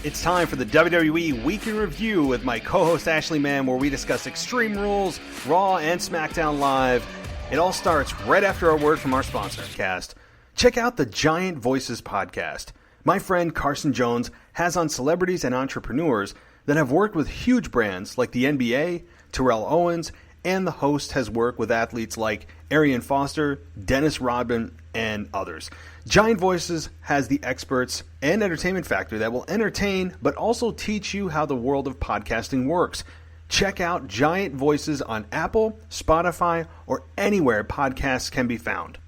It's time for the WWE Week in Review with my co-host Ashley Mann, where we discuss Extreme Rules, Raw, and Smackdown Live. It all starts right after a word from our sponsor, Cast. Check out the Giant Voices podcast. My friend Carson Jones has on celebrities and entrepreneurs that have worked with huge brands like the NBA, Terrell Owens, and the host has worked with athletes like Arian Foster, Dennis Rodman, and others. Giant Voices has the experts and entertainment factor that will entertain, but also teach you how the world of podcasting works. Check out Giant Voices on Apple, Spotify, or anywhere podcasts can be found.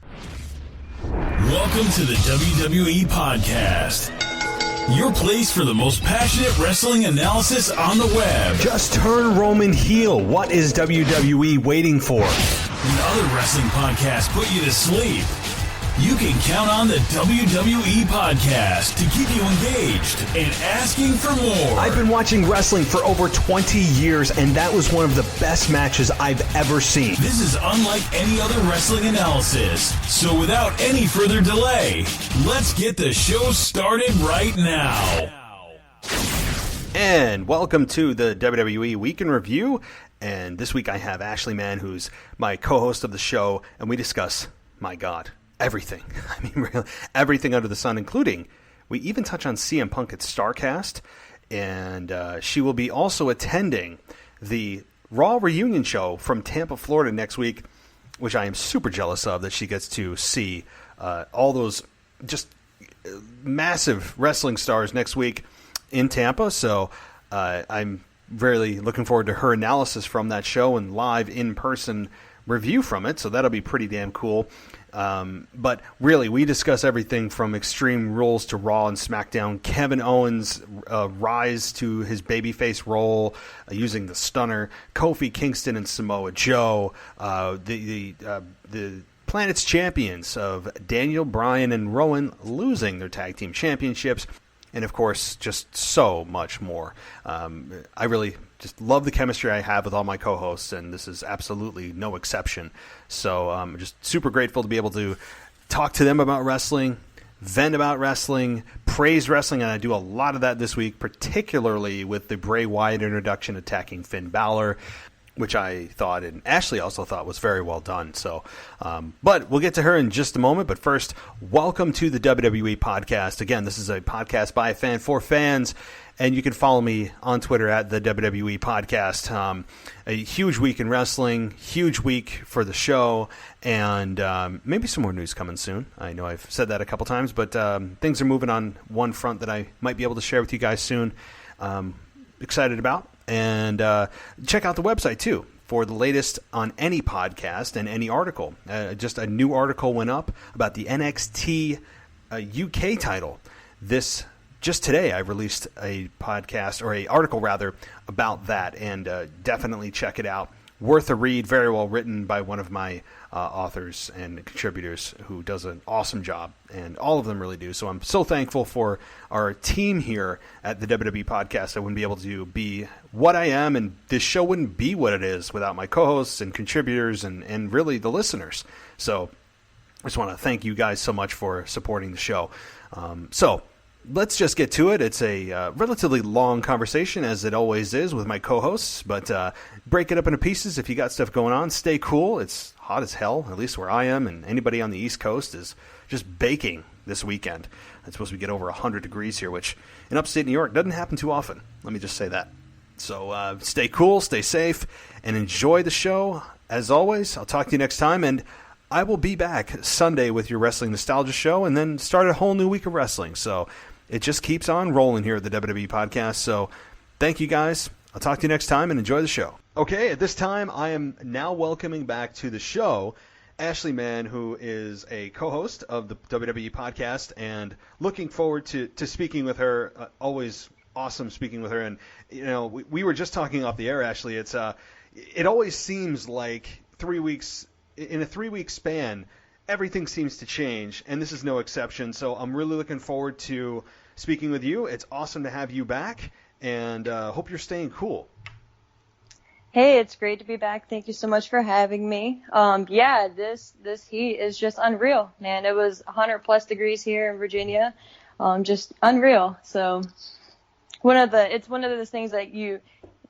Welcome to the WWE Podcast, your place for the most passionate wrestling analysis on the web. Just turn Roman heel. What is WWE waiting for? When other wrestling podcasts put you to sleep, you can count on the WWE Podcast to keep you engaged and asking for more. I've been watching wrestling for over 20 years, and that was one of the best matches I've ever seen. This is unlike any other wrestling analysis. So without any further delay, let's get the show started right now. And welcome to the WWE Week in Review. And this week I have Ashley Mann, who's my co-host of the show, and we discuss, my God, everything. I mean, really, everything under the sun, including, we even touch on CM Punk at StarCast, and she will be also attending the Raw reunion show from Tampa, Florida next week, which I am super jealous of, that she gets to see all those just massive wrestling stars next week in Tampa. So I'm really looking forward to her analysis from that show and live in-person review from it, so that'll be pretty damn cool. But really, we discuss everything from Extreme Rules to Raw and SmackDown, Kevin Owens' rise to his babyface role using the stunner, Kofi Kingston and Samoa Joe, the Planet's champions of Daniel Bryan and Rowan losing their tag team championships, and of course, just so much more. I really just love the chemistry I have with all my co-hosts, and this is absolutely no exception. So I'm just super grateful to be able to talk to them about wrestling, vent about wrestling, praise wrestling, and I do a lot of that this week, particularly with the Bray Wyatt introduction attacking Finn Balor, which I thought, and Ashley also thought, was very well done. So, but we'll get to her in just a moment. But first, welcome to the WWE Podcast. Again, this is a podcast by a fan for fans, and you can follow me on Twitter at the WWE Podcast. A huge week in wrestling, huge week for the show, and maybe some more news coming soon. I know I've said that a couple times, but things are moving on one front that I might be able to share with you guys soon. Excited about. And check out the website, too, for the latest on any podcast and any article. Just a new article went up about the NXT UK title. Just today, I released a podcast, or a article, rather, about that, and definitely check it out. Worth a read, very well written by one of my authors and contributors who does an awesome job, and all of them really do. So I'm so thankful for our team here at the WWE Podcast. I wouldn't be able to be what I am, and this show wouldn't be what it is without my co-hosts and contributors and really the listeners. So I just want to thank you guys so much for supporting the show. So let's just get to it. It's a relatively long conversation, as it always is with my co-hosts, but break it up into pieces. If you got stuff going on, stay cool. It's hot as hell, at least where I am, and anybody on the East Coast is just baking this weekend. It's supposed to get over 100 degrees here, which in upstate New York doesn't happen too often. Let me just say that. So stay cool, stay safe, and enjoy the show. As always, I'll talk to you next time, and I will be back Sunday with your Wrestling Nostalgia Show, and then start a whole new week of wrestling. So it just keeps on rolling here at the WWE Podcast. So thank you guys. I'll talk to you next time, and enjoy the show. Okay, at this time, I am now welcoming back to the show Ashley Mann, who is a co-host of the WWE Podcast, and looking forward to speaking with her. Always awesome speaking with her. And, you know, we were just talking off the air, Ashley. It always seems like 3 weeks, in a 3-week span, everything seems to change, and this is no exception. So I'm really looking forward to speaking with you. It's awesome to have you back, and hope you're staying cool. Hey, it's great to be back. Thank you so much for having me. Yeah, this heat is just unreal, man. It was 100 plus degrees here in Virginia. Just unreal. So it's one of those things that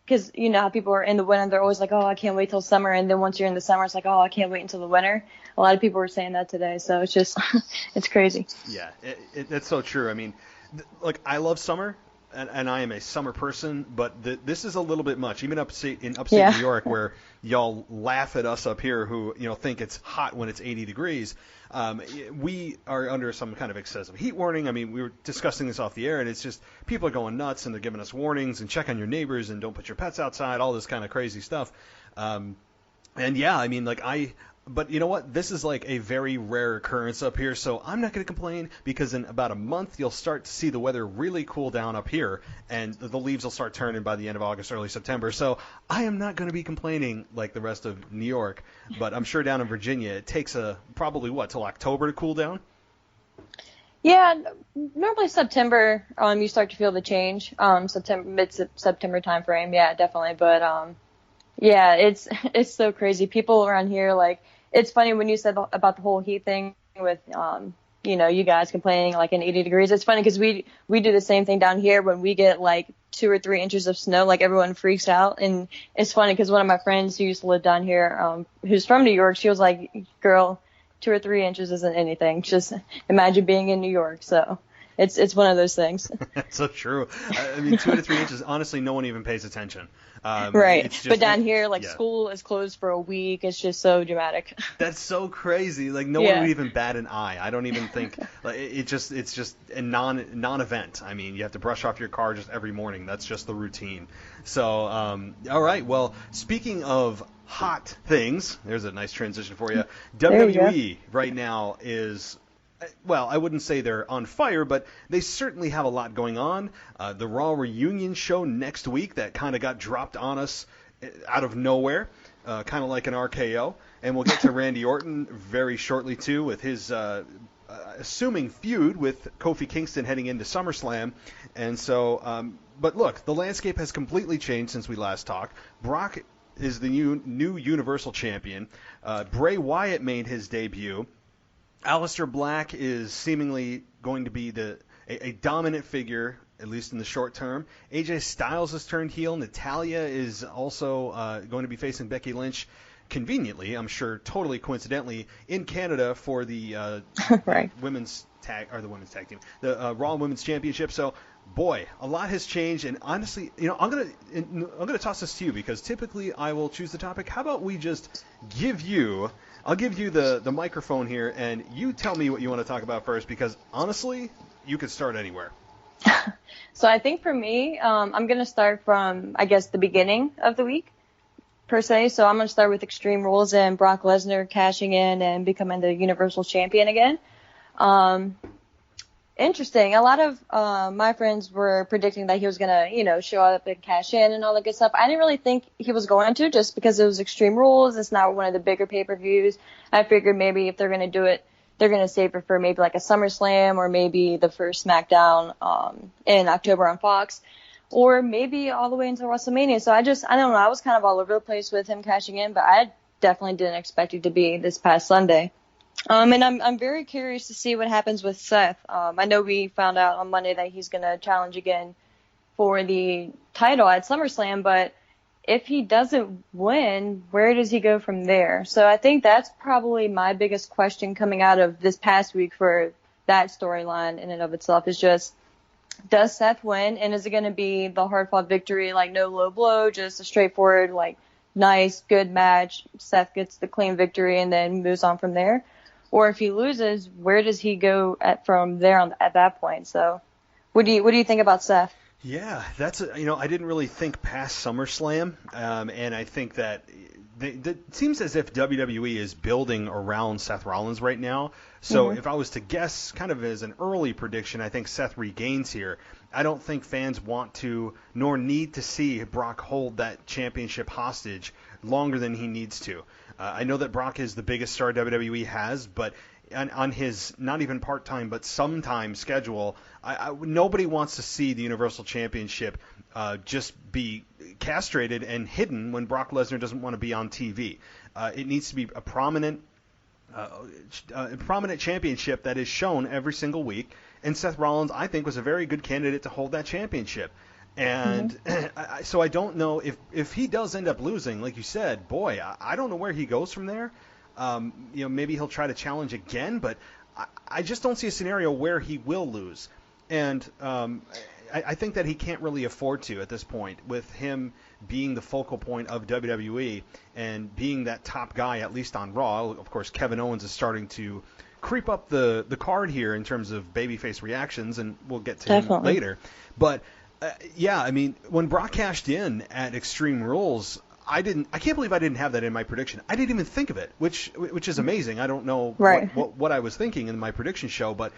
because you know how people are in the winter, they're always like, oh, I can't wait till summer, and then once you're in the summer, it's like, oh, I can't wait until the winter. A lot of people were saying that today, so it's just it's crazy. Yeah, that's so true. I mean, I love summer. And I am a summer person, but this is a little bit much. Even upstate New York, where y'all laugh at us up here who think it's hot when it's 80 degrees, we are under some kind of excessive heat warning. I mean, we were discussing this off the air, and it's just people are going nuts, and they're giving us warnings and check on your neighbors and don't put your pets outside, all this kind of crazy stuff. And yeah, I mean, but you know what? This is like a very rare occurrence up here, so I'm not going to complain because in about a month you'll start to see the weather really cool down up here, and the leaves will start turning by the end of August, early September. So I am not going to be complaining like the rest of New York, but I'm sure down in Virginia it takes probably till October to cool down? Yeah, normally September you start to feel the change. Mid-September time frame, yeah, definitely. But yeah, it's so crazy. People around here it's funny when you said about the whole heat thing with, you guys complaining in 80 degrees. It's funny because we do the same thing down here when we get 2 or 3 inches of snow. Everyone freaks out. And it's funny because one of my friends who used to live down here, who's from New York, she was like, girl, 2 or 3 inches isn't anything. Just imagine being in New York. So it's one of those things. That's so true. I mean, 2 to 3 inches, honestly, no one even pays attention. Right. But down here, school is closed for a week. It's just so dramatic. That's so crazy. No one would even bat an eye. I don't even think it's just a non-event. I mean, you have to brush off your car just every morning. That's just the routine. So, all right. Well, speaking of hot things, there's a nice transition for you. WWE right now is, well, I wouldn't say they're on fire, but they certainly have a lot going on. The Raw reunion show next week that kind of got dropped on us out of nowhere, kind of like an RKO. And we'll get to Randy Orton very shortly, too, with his assuming feud with Kofi Kingston heading into SummerSlam. And so, but look, the landscape has completely changed since we last talked. Brock is the new Universal Champion. Bray Wyatt made his debut. Aleister Black is seemingly going to be a dominant figure, at least in the short term. AJ Styles has turned heel. Natalya is also going to be facing Becky Lynch, conveniently, I'm sure, totally coincidentally, in Canada for the women's tag team, the Raw Women's Championship. So, boy, a lot has changed. And honestly, I'm gonna toss this to you because typically I will choose the topic. How about we just I'll give you the microphone here, and you tell me what you want to talk about first, because honestly, you could start anywhere. So I think for me, I'm going to start from, I guess, the beginning of the week, per se. So I'm going to start with Extreme Rules and Brock Lesnar cashing in and becoming the Universal Champion again. Interesting. A lot of my friends were predicting that he was going to, show up and cash in and all that good stuff. I didn't really think he was going to, just because it was Extreme Rules. It's not one of the bigger pay-per-views. I figured maybe if they're going to do it, they're going to save it for maybe a SummerSlam or maybe the first Smackdown in October on Fox, or maybe all the way until WrestleMania. So I don't know. I was kind of all over the place with him cashing in, but I definitely didn't expect it to be this past Sunday. And I'm very curious to see what happens with Seth. I know we found out on Monday that he's going to challenge again for the title at SummerSlam, but if he doesn't win, where does he go from there? So I think that's probably my biggest question coming out of this past week for that storyline in and of itself, is just, does Seth win? And is it going to be the hard-fought victory, no low blow, just a straightforward, nice, good match, Seth gets the clean victory and then moves on from there? Or if he loses, where does he go from there at that point? So what do you think about Seth? Yeah, that's I didn't really think past SummerSlam, and I think that it seems as if WWE is building around Seth Rollins right now. So if I was to guess, kind of as an early prediction, I think Seth regains here. I don't think fans want to nor need to see Brock hold that championship hostage longer than he needs to. I know that Brock is the biggest star WWE has, but on his not even part-time but sometime schedule, nobody wants to see the Universal Championship just be castrated and hidden when Brock Lesnar doesn't want to be on TV. It needs to be a prominent championship that is shown every single week, and Seth Rollins, I think, was a very good candidate to hold that championship. And so I don't know if he does end up losing, like you said, boy, I don't know where he goes from there. Maybe he'll try to challenge again, but I just don't see a scenario where he will lose. And I think that he can't really afford to at this point, with him being the focal point of WWE and being that top guy, at least on Raw. Of course, Kevin Owens is starting to creep up the card here in terms of babyface reactions, and we'll get to him later. But when Brock cashed in at Extreme Rules, I can't believe I didn't have that in my prediction. I didn't even think of it, which is amazing. I don't know what I was thinking in my prediction show, but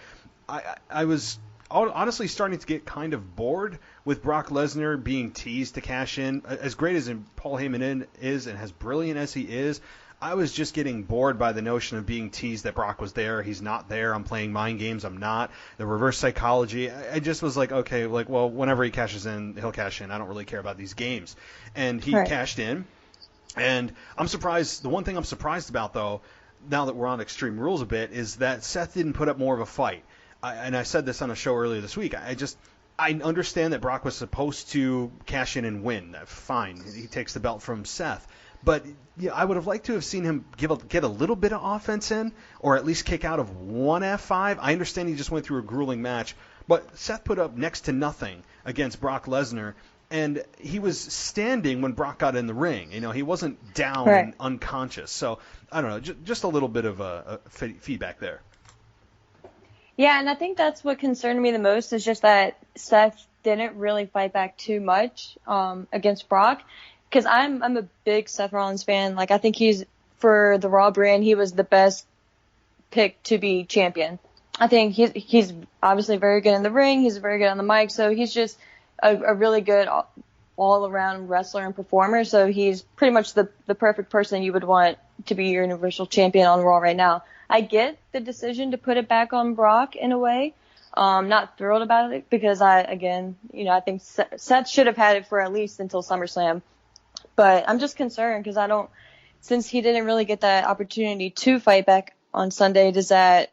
I was honestly starting to get kind of bored with Brock Lesnar being teased to cash in. As great as Paul Heyman is, and as brilliant as he is, I was just getting bored by the notion of being teased that Brock was there. He's not there. I'm playing mind games. I'm not. The reverse psychology. I just was like, okay, well, whenever he cashes in, he'll cash in. I don't really care about these games. And he cashed in. And I'm surprised. The one thing I'm surprised about, though, now that we're on Extreme Rules a bit, is that Seth didn't put up more of a fight. And I said this on a show earlier this week. I understand that Brock was supposed to cash in and win. Fine. He takes the belt from Seth. But I would have liked to have seen him get a little bit of offense in, or at least kick out of one F5. I understand he just went through a grueling match, but Seth put up next to nothing against Brock Lesnar, and he was standing when Brock got in the ring. He wasn't down and unconscious. So, I don't know, just a little bit of a feedback there. Yeah, and I think that's what concerned me the most, is just that Seth didn't really fight back too much against Brock. Because I'm a big Seth Rollins fan. Like, I think for the Raw brand, he was the best pick to be champion. I think he's obviously very good in the ring. He's very good on the mic. So he's just a really good all-around wrestler and performer. So he's pretty much the perfect person you would want to be your Universal Champion on Raw right now. I get the decision to put it back on Brock in a way. Not thrilled about it, because I think Seth should have had it for at least until SummerSlam. But I'm just concerned because since he didn't really get that opportunity to fight back on Sunday, does that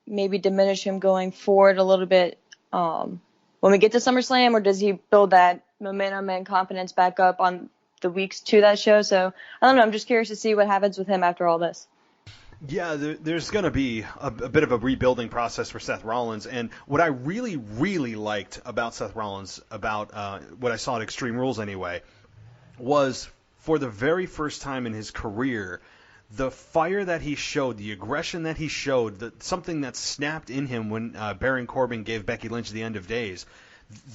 maybe diminish him going forward a little bit when we get to SummerSlam, or does he build that momentum and confidence back up on the weeks to that show? So I don't know. I'm just curious to see what happens with him after all this. Yeah, there's going to be a bit of a rebuilding process for Seth Rollins. And what I really, really liked about Seth Rollins, about what I saw at Extreme Rules anyway, was for the very first time in his career, the fire that he showed, the aggression that he showed, something that snapped in him when Baron Corbin gave Becky Lynch the end of days.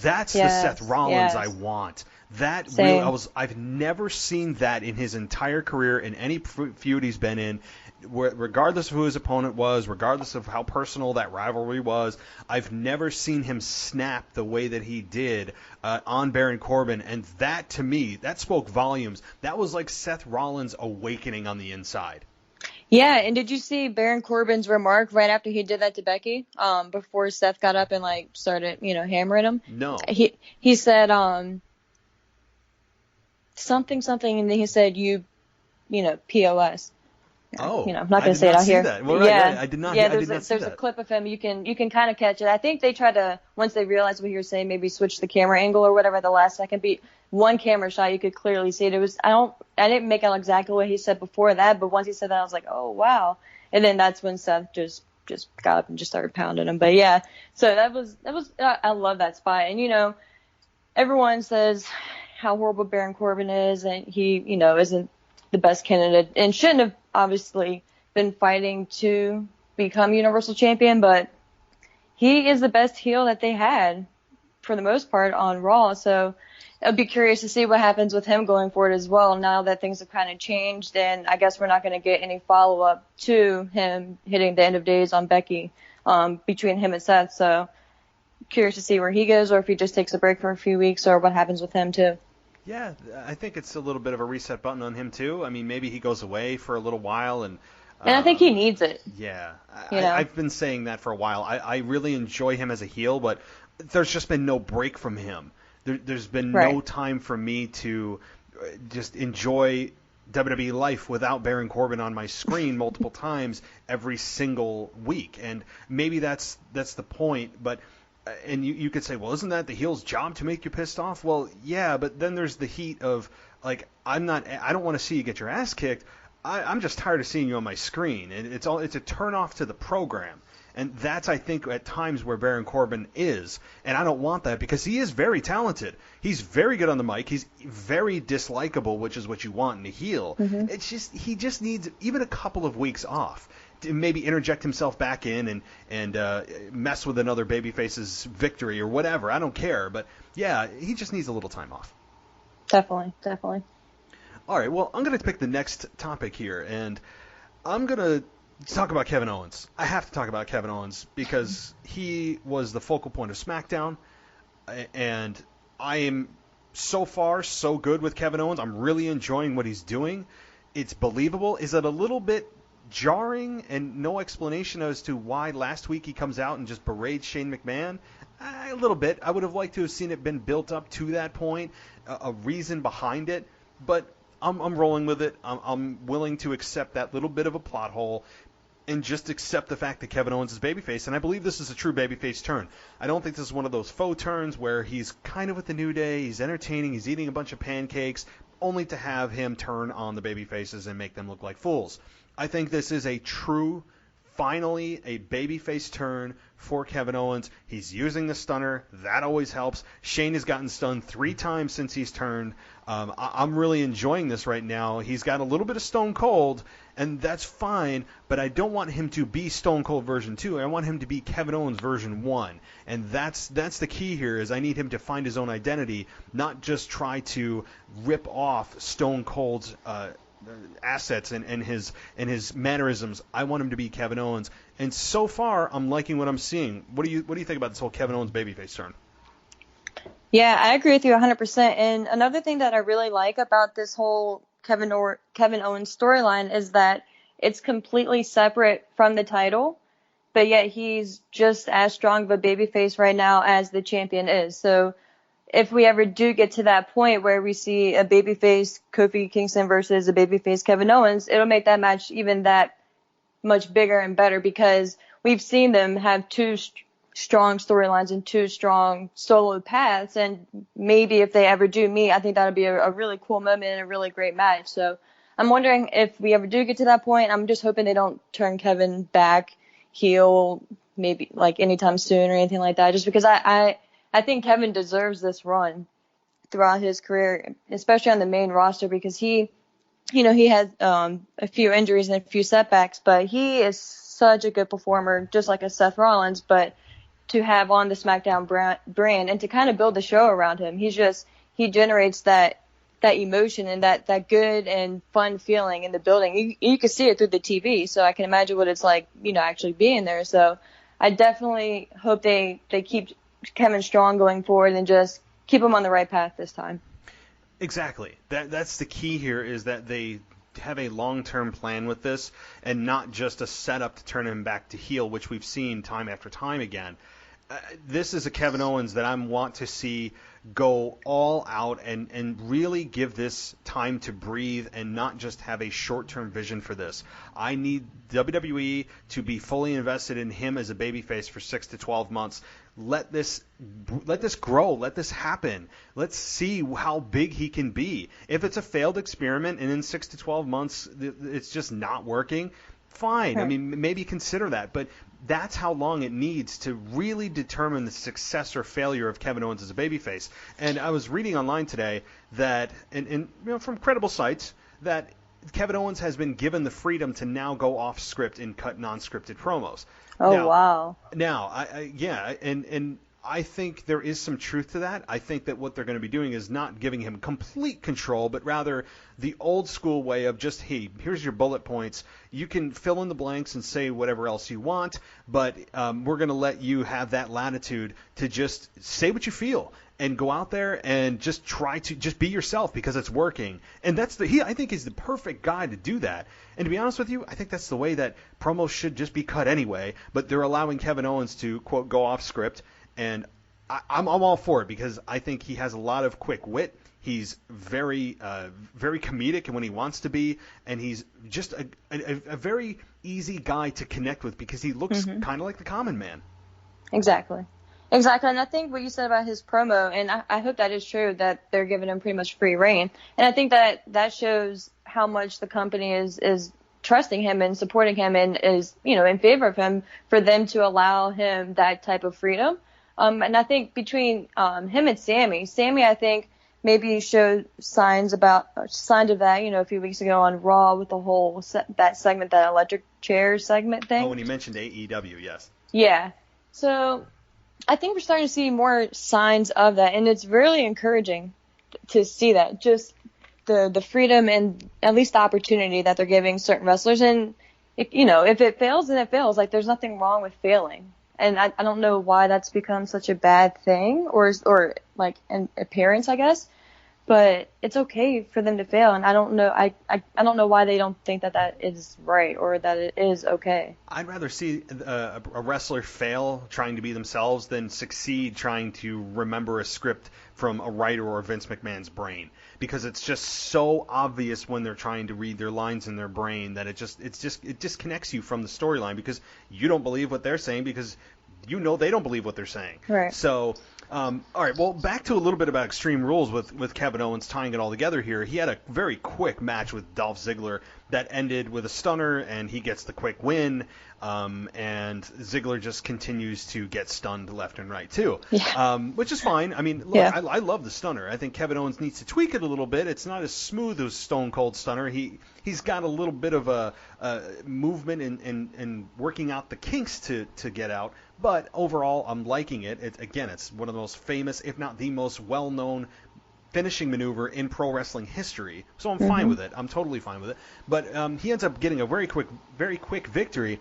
That's the Seth Rollins I want. I've never seen that in his entire career, in any feud he's been in, regardless of who his opponent was, regardless of how personal that rivalry was. I've never seen him snap the way that he did on Baron Corbin, and that, to me, that spoke volumes. That was like Seth Rollins awakening on the inside. Yeah, and did you see Baron Corbin's remark right after he did that to Becky? Before Seth got up and started, hammering him? No. He said something, and then he said POS. Oh, I'm not going to say it out here. That. Well, right. I did not. Yeah, there's a clip of him. You can kind of catch it. I think they tried to, once they realized what he was saying, maybe switch the camera angle or whatever at the last second. But one camera shot, you could clearly see it. It was I didn't make out exactly what he said before that, but once he said that, I was like, oh wow. And then that's when Seth just got up and just started pounding him. But yeah, so that was I love that spot. And everyone says how horrible Baron Corbin is, and he isn't the best candidate and shouldn't have obviously been fighting to become Universal Champion, but he is the best heel that they had for the most part on Raw. So I'd be curious to see what happens with him going forward as well, now that things have kind of changed, and I guess we're not going to get any follow-up to him hitting the end of days on Becky between him and Seth. So curious to see where he goes, or if he just takes a break for a few weeks, or what happens with him too. Yeah, I think it's a little bit of a reset button on him too. I mean, maybe he goes away for a little while, and I think he needs it. Yeah, I've been saying that for a while. I really enjoy him as a heel, but there's just been no break from him. There's been no time for me to just enjoy WWE life without Baron Corbin on my screen multiple times every single week. And maybe that's the point, but And you could say, well, isn't that the heel's job to make you pissed off? Well, yeah, but then there's the heat of, like, I don't want to see you get your ass kicked. I'm just tired of seeing you on my screen. And it's a turn off to the program. And that's, I think, at times where Baron Corbin is. And I don't want that because he is very talented. He's very good on the mic. He's very dislikable, which is what you want in a heel. Mm-hmm. It's just he just needs even a couple of weeks off to maybe interject himself back in and mess with another babyface's victory or whatever. I don't care. But, yeah, he just needs a little time off. Definitely, definitely. All right, well, I'm going to pick the next topic here, and I'm going to talk about Kevin Owens. I have to talk about Kevin Owens because he was the focal point of Smackdown, and I am so far so good with Kevin Owens. I'm really enjoying what he's doing. It's believable. Is it a little bit jarring and no explanation as to why last week he comes out and just berates Shane McMahon? A little bit. I would have liked to have seen it been built up to that point, a reason behind it, but I'm rolling with it. I'm willing to accept that little bit of a plot hole and just accept the fact that Kevin Owens is babyface. And I believe this is a true babyface turn. I don't think this is one of those faux turns where he's kind of with the New Day, he's entertaining, he's eating a bunch of pancakes, only to have him turn on the babyfaces and make them look like fools. I think this is a true, finally, a babyface turn for Kevin Owens. He's using the stunner. That always helps. Shane has gotten stunned 3 times since he's turned. I'm really enjoying this right now. He's got a little bit of Stone Cold, and that's fine, but I don't want him to be Stone Cold version 2. I want him to be Kevin Owens version 1. And that's the key here is I need him to find his own identity, not just try to rip off Stone Cold's assets and his mannerisms. I want him to be Kevin Owens. And so far, I'm liking what I'm seeing. What do you think about this whole Kevin Owens babyface turn? Yeah, I agree with you 100%. And another thing that I really like about this whole Kevin Owens storyline is that it's completely separate from the title, but yet he's just as strong of a babyface right now as the champion is. So if we ever do get to that point where we see a babyface Kofi Kingston versus a babyface Kevin Owens, it'll make that match even that much bigger and better because we've seen them have 2 strong storylines and 2 strong solo paths, and maybe if they ever do meet, I think that would be a really cool moment and a really great match. So I'm wondering if we ever do get to that point. I'm just hoping they don't turn Kevin back heel maybe like anytime soon or anything like that, just because I think Kevin deserves this run throughout his career, especially on the main roster, because he had a few injuries and a few setbacks, but he is such a good performer, just like a Seth Rollins, but to have on the Smackdown brand and to kind of build the show around him. He generates that emotion and that good and fun feeling in the building. You can see it through the TV, so I can imagine what it's like, actually being there. So I definitely hope they keep Kevin strong going forward and just keep him on the right path this time. Exactly. That's the key here is that they have a long-term plan with this and not just a setup to turn him back to heel, which we've seen time after time again. This is a Kevin Owens that I want to see go all out and really give this time to breathe and not just have a short-term vision for this. I need WWE to be fully invested in him as a babyface for 6 to 12 months. Let this grow. Let this happen. Let's see how big he can be. If it's a failed experiment and in 6 to 12 months it's just not working, fine. I mean, maybe consider that. But that's how long it needs to really determine the success or failure of Kevin Owens as a babyface. And I was reading online today that, and from credible sites, that Kevin Owens has been given the freedom to now go off script and cut non-scripted promos. Oh, wow. Now, and I think there is some truth to that. I think that what they're going to be doing is not giving him complete control, but rather the old school way of just, hey, here's your bullet points. You can fill in the blanks and say whatever else you want, but we're going to let you have that latitude to just say what you feel and go out there and just try to just be yourself because it's working. And I think he's the perfect guy to do that. And to be honest with you, I think that's the way that promos should just be cut anyway, but they're allowing Kevin Owens to, quote, go off script. And I'm all for it because I think he has a lot of quick wit. He's very comedic when he wants to be, and he's just a very easy guy to connect with because he looks kind of like the common man. Exactly. Exactly, and I think what you said about his promo, and I hope that is true, that they're giving him pretty much free reign. And I think that shows how much the company is trusting him and supporting him and is, in favor of him for them to allow him that type of freedom. And I think between him and Sammy, I think maybe showed signs of that, a few weeks ago on Raw with the whole that segment, that electric chair segment thing. Oh, when he mentioned AEW, yes. Yeah. So I think we're starting to see more signs of that, and it's really encouraging to see that. Just the freedom and at least the opportunity that they're giving certain wrestlers. And, if it fails, then it fails. Like, there's nothing wrong with failing. And I don't know why that's become such a bad thing or like an appearance, I guess. But it's okay for them to fail, and I don't know. I don't know why they don't think that is right or that it is okay. I'd rather see a wrestler fail trying to be themselves than succeed trying to remember a script from a writer or Vince McMahon's brain, because it's just so obvious when they're trying to read their lines in their brain that it disconnects you from the storyline, because you don't believe what they're saying because they don't believe what they're saying. Right. So. All right, well, back to a little bit about Extreme Rules with Kevin Owens tying it all together here. He had a very quick match with Dolph Ziggler that ended with a stunner, and he gets the quick win, and Ziggler just continues to get stunned left and right, too, which is fine. I mean, look, I love the stunner. I think Kevin Owens needs to tweak it a little bit. It's not as smooth as Stone Cold Stunner. He's got a little bit of a movement and working out the kinks to get out. But overall, I'm liking it. It's one of the most famous, if not the most well-known finishing maneuver in pro wrestling history. So I'm fine with it. I'm totally fine with it. But he ends up getting a very quick victory.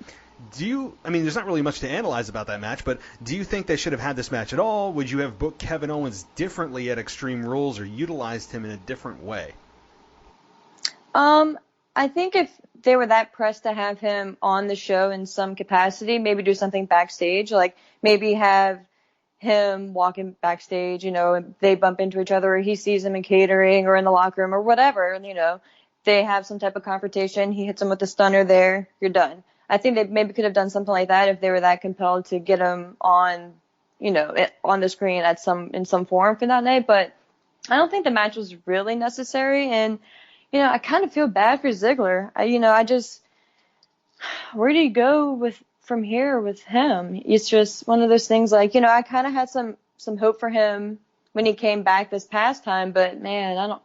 There's not really much to analyze about that match, but do you think they should have had this match at all? Would you have booked Kevin Owens differently at Extreme Rules or utilized him in a different way? I think if they were that pressed to have him on the show in some capacity, maybe do something backstage, like maybe have him walking backstage, and they bump into each other, or he sees him in catering or in the locker room or whatever, and, they have some type of confrontation, he hits him with the stunner there, you're done. I think they maybe could have done something like that if they were that compelled to get him on, on the screen in some form for that night, but I don't think the match was really necessary, and I kind of feel bad for Ziggler. Where do you go from here with him? It's just one of those things, like, I kind of had some hope for him when he came back this past time, but man,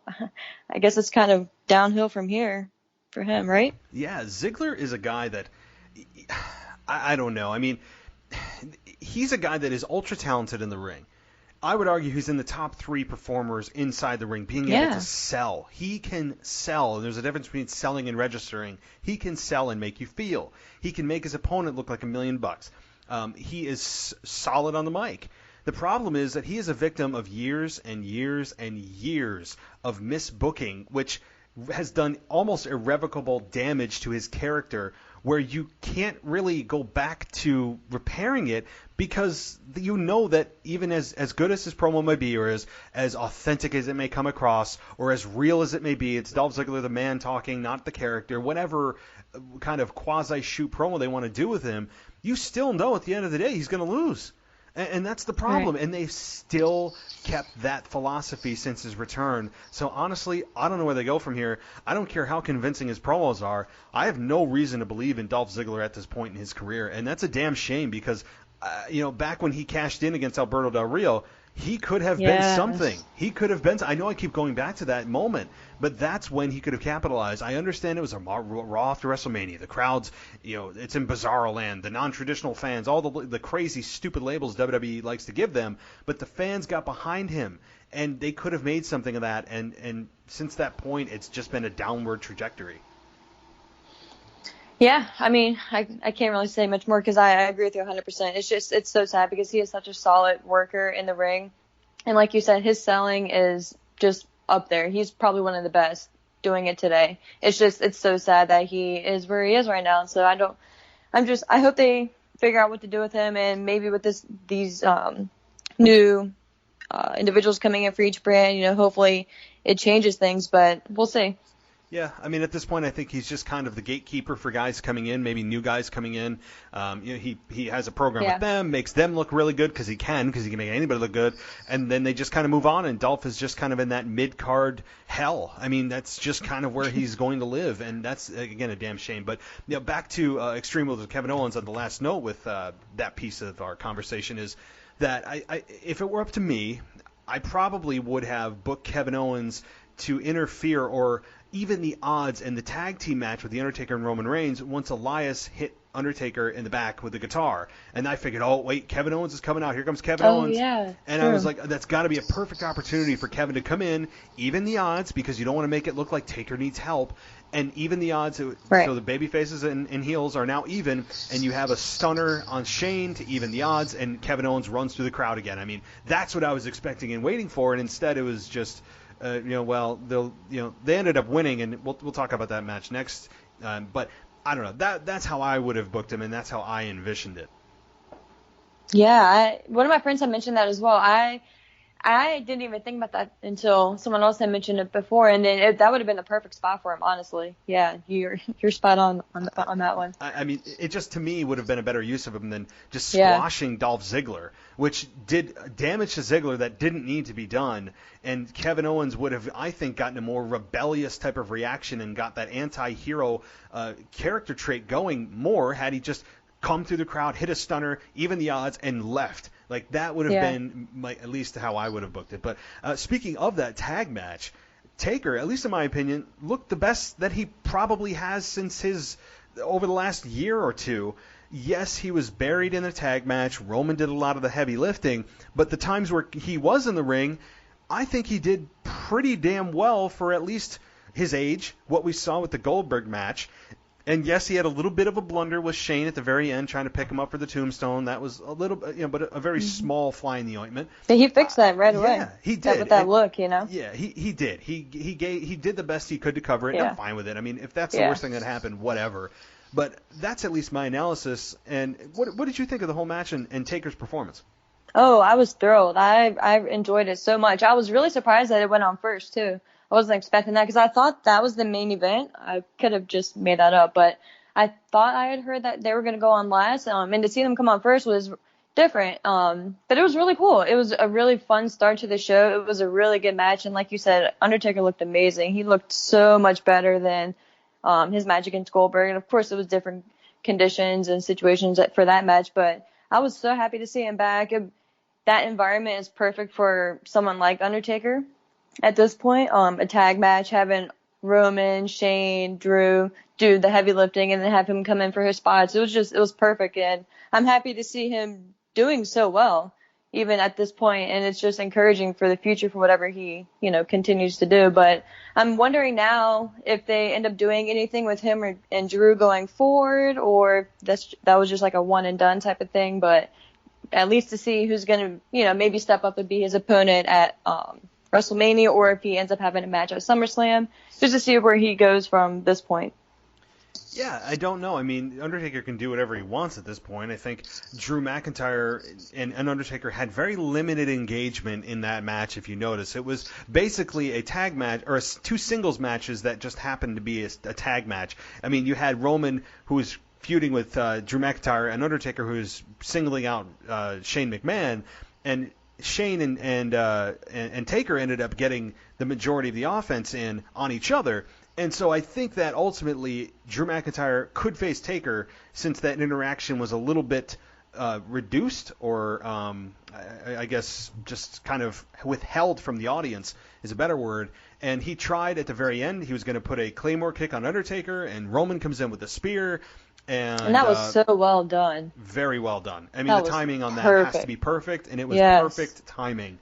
I guess it's kind of downhill from here for him, right? Yeah, Ziggler is a guy that, I don't know. I mean, he's a guy that is ultra talented in the ring. I would argue he's in the top 3 performers inside the ring, being able to sell. He can sell. There's a difference between selling and registering. He can sell and make you feel. He can make his opponent look like $1 million. He is solid on the mic. The problem is that he is a victim of years and years and years of misbooking, which has done almost irrevocable damage to his character, where you can't really go back to repairing it, because that even as good as his promo may be, or as authentic as it may come across, or as real as it may be, it's Dolph Ziggler, the man talking, not the character, whatever kind of quasi-shoot promo they want to do with him, you still know at the end of the day he's going to lose. And that's the problem. Right. And they've still kept that philosophy since his return. So honestly, I don't know where they go from here. I don't care how convincing his promos are. I have no reason to believe in Dolph Ziggler at this point in his career. And that's a damn shame, because, back when he cashed in against Alberto Del Rio, he could have been something. He could have been. I know I keep going back to that moment, but that's when he could have capitalized. I understand it was a Raw after WrestleMania. The crowds, it's in Bizarro Land. The non-traditional fans, all the crazy, stupid labels WWE likes to give them, but the fans got behind him, and they could have made something of that. And since that point, it's just been a downward trajectory. Yeah, I mean, I can't really say much more, because I agree with you 100%. It's so sad, because he is such a solid worker in the ring. And like you said, his selling is just up there. He's probably one of the best doing it today. It's so sad that he is where he is right now. And so I hope they figure out what to do with him, and maybe with these new individuals coming in for each brand, hopefully it changes things, but we'll see. Yeah, I mean, at this point, I think he's just kind of the gatekeeper for guys coming in, maybe new guys coming in. He has a program with them, makes them look really good because he can make anybody look good, and then they just kind of move on, and Dolph is just kind of in that mid-card hell. I mean, that's just kind of where he's going to live, and that's, again, a damn shame. But back to Extreme Rules with Kevin Owens on the last note with that piece of our conversation is that if it were up to me, I probably would have booked Kevin Owens to interfere or even the odds in the tag team match with The Undertaker and Roman Reigns once Elias hit Undertaker in the back with the guitar. And I figured, oh, wait, Kevin Owens is coming out. Here comes Kevin Owens. Yeah, and true. I was like, that's got to be a perfect opportunity for Kevin to come in, even the odds, because you don't want to make it look like Taker needs help. And even the odds, right. So the baby faces and heels are now even, and you have a stunner on Shane to even the odds, and Kevin Owens runs through the crowd again. I mean, that's what I was expecting and waiting for, and instead it was just... they ended up winning, and we'll talk about that match next. But I don't know. That's how I would have booked him, and that's how I envisioned it. Yeah, one of my friends had mentioned that as well. I didn't even think about that until someone else had mentioned it before, and then that would have been the perfect spot for him, honestly. Yeah, you're spot on that one. I mean, it just, to me, would have been a better use of him than just squashing Dolph Ziggler, which did damage to Ziggler that didn't need to be done, and Kevin Owens would have, I think, gotten a more rebellious type of reaction and got that anti-hero character trait going more had he just come through the crowd, hit a stunner, even the odds, and left. Like, that would have been at least how I would have booked it. But speaking of that tag match, Taker, at least in my opinion, looked the best that he probably has since over the last year or two. Yes, he was buried in the tag match. Roman did a lot of the heavy lifting. But the times where he was in the ring, I think he did pretty damn well for at least his age, what we saw with the Goldberg match. And yes, he had a little bit of a blunder with Shane at the very end, trying to pick him up for the tombstone. That was a little, but a very small fly in the ointment. But he fixed that right away. Yeah, he did. With that look, Yeah, he did. He did the best he could to cover it. And I'm fine with it. I mean, if that's the worst thing that happened, whatever. But that's at least my analysis. And what did you think of the whole match and Taker's performance? Oh, I was thrilled. I enjoyed it so much. I was really surprised that it went on first too. I wasn't expecting that because I thought that was the main event. I could have just made that up, but I thought I had heard that they were going to go on last. And to see them come on first was different. But it was really cool. It was a really fun start to the show. It was a really good match. And like you said, Undertaker looked amazing. He looked so much better than his match against Goldberg. And of course, it was different conditions and situations for that match. But I was so happy to see him back. That environment is perfect for someone like Undertaker. At this point, a tag match, having Roman, Shane, Drew do the heavy lifting and then have him come in for his spots. It was perfect. And I'm happy to see him doing so well, even at this point. And it's just encouraging for the future for whatever he, continues to do. But I'm wondering now if they end up doing anything with him and Drew going forward, or that was just like a one and done type of thing. But at least to see who's going to, maybe step up and be his opponent at, WrestleMania, or if he ends up having a match at SummerSlam, just to see where he goes from this point. Yeah, I don't know. I mean, Undertaker can do whatever he wants at this point. I think Drew McIntyre and Undertaker had very limited engagement in that match, if you notice. It was basically a tag match, or two singles matches that just happened to be a tag match. I mean, you had Roman, who was feuding with Drew McIntyre, and Undertaker, who was singling out Shane McMahon, and Shane and Taker ended up getting the majority of the offense in on each other. And so I think that ultimately Drew McIntyre could face Taker, since that interaction was a little bit reduced, or I guess just kind of withheld from the audience is a better word. And he tried at the very end. He was going to put a Claymore kick on Undertaker, and Roman comes in with a spear. And that was so well done. Very well done. I mean, the timing on that has to be perfect, and it was perfect timing.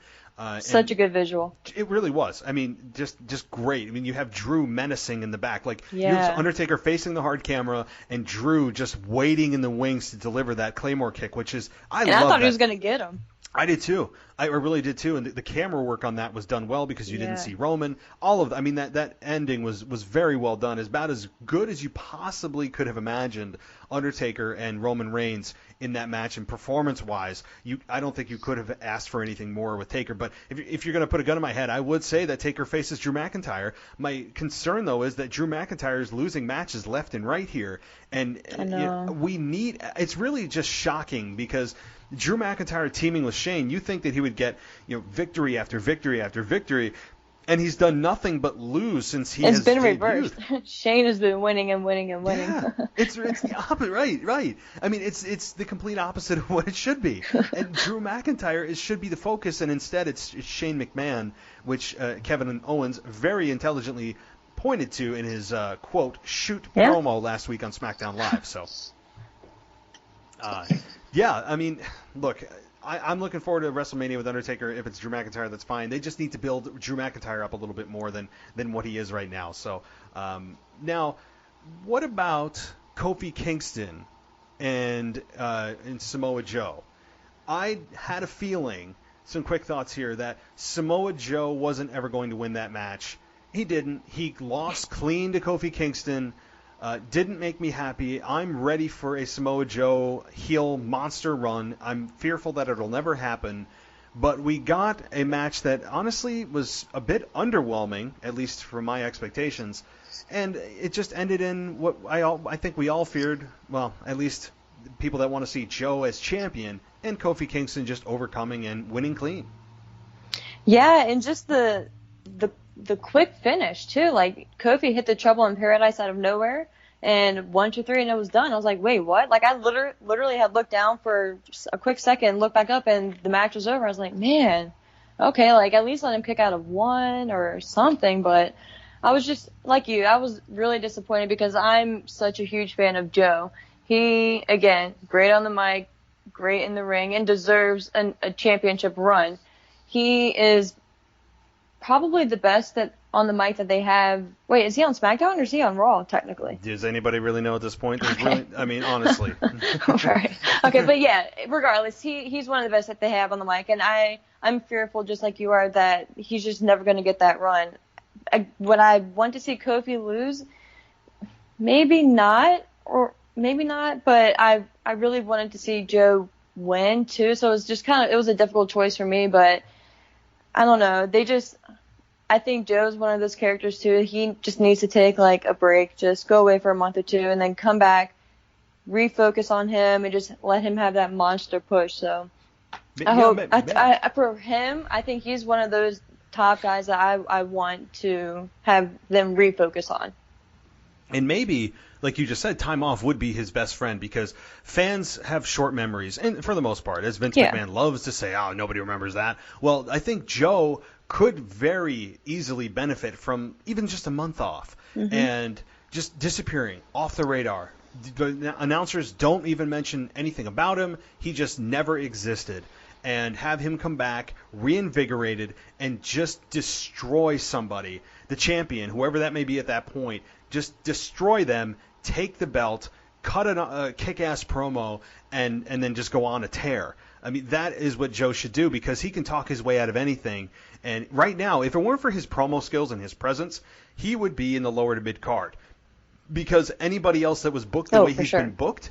Such a good visual. It really was. I mean, just great. I mean, you have Drew menacing in the back. You have Undertaker facing the hard camera, and Drew just waiting in the wings to deliver that Claymore kick, which is, I thought he was going to get him. I did too. I really did too. And the camera work on that was done well, because you didn't see Roman. All of that. I mean, that ending was very well done. About as good as you possibly could have imagined Undertaker and Roman Reigns in that match, and performance-wise, I don't think you could have asked for anything more with Taker. But if you're going to put a gun in my head, I would say that Taker faces Drew McIntyre. My concern, though, is that Drew McIntyre is losing matches left and right here, and it's really just shocking because Drew McIntyre teaming with Shane, you think that he would get victory after victory after victory, and he's done nothing but lose since he has debuted. It's been reversed. Shane has been winning and winning and winning. Yeah, it's the opposite, right. I mean, it's the complete opposite of what it should be. And Drew McIntyre should be the focus, and instead it's Shane McMahon, which Kevin Owens very intelligently pointed to in his quote shoot promo last week on SmackDown Live. So, I mean, look. I'm looking forward to WrestleMania with Undertaker. If it's Drew McIntyre, that's fine. They just need to build Drew McIntyre up a little bit more than what he is right now. So now, what about Kofi Kingston and Samoa Joe? I had a feeling, some quick thoughts here, that Samoa Joe wasn't ever going to win that match. He didn't. He lost clean to Kofi Kingston. Didn't make me happy. I'm ready for a Samoa Joe heel monster run. I'm fearful that it'll never happen. But we got a match that honestly was a bit underwhelming, at least for my expectations. And it just ended in what I think we all feared, well, at least people that want to see Joe as champion, and Kofi Kingston just overcoming and winning clean. Yeah, and just the quick finish too. Like Kofi hit the Trouble in Paradise out of nowhere, and 1, 2, 3, and it was done. I was like, wait, what? Like I literally had looked down for a quick second, looked back up, and the match was over. I was like, man, okay, like at least let him kick out of 1 or something. But I was just like you. I was really disappointed because I'm such a huge fan of Joe. He, again, great on the mic, great in the ring, and deserves a championship run. He is probably the best on the mic that they have. Wait, is he on SmackDown or is he on Raw, technically? Does anybody really know at this point? Okay. Really, I mean, honestly. Right. Okay, but yeah, regardless, he's one of the best that they have on the mic, and I'm fearful, just like you are, that he's just never going to get that run. Would I want to see Kofi lose? Maybe not, but I really wanted to see Joe win, too, so it was just it was a difficult choice for me, but I don't know. I think Joe's one of those characters too. He just needs to take like a break, just go away for a month or two, and then come back, refocus on him, and just let him have that monster push. So I hope for him, I think he's one of those top guys that I want to have them refocus on. And maybe, like you just said, time off would be his best friend because fans have short memories, and for the most part, as Vince McMahon loves to say, oh, nobody remembers that. Well, I think Joe could very easily benefit from even just a month off and just disappearing off the radar. The announcers don't even mention anything about him. He just never existed. And have him come back reinvigorated and just destroy somebody, the champion, whoever that may be at that point, just destroy them, take the belt, cut a kick-ass promo, and then just go on a tear. I mean, that is what Joe should do because he can talk his way out of anything. And right now, if it weren't for his promo skills and his presence, he would be in the lower to mid card. Because anybody else that was booked the way he's been booked,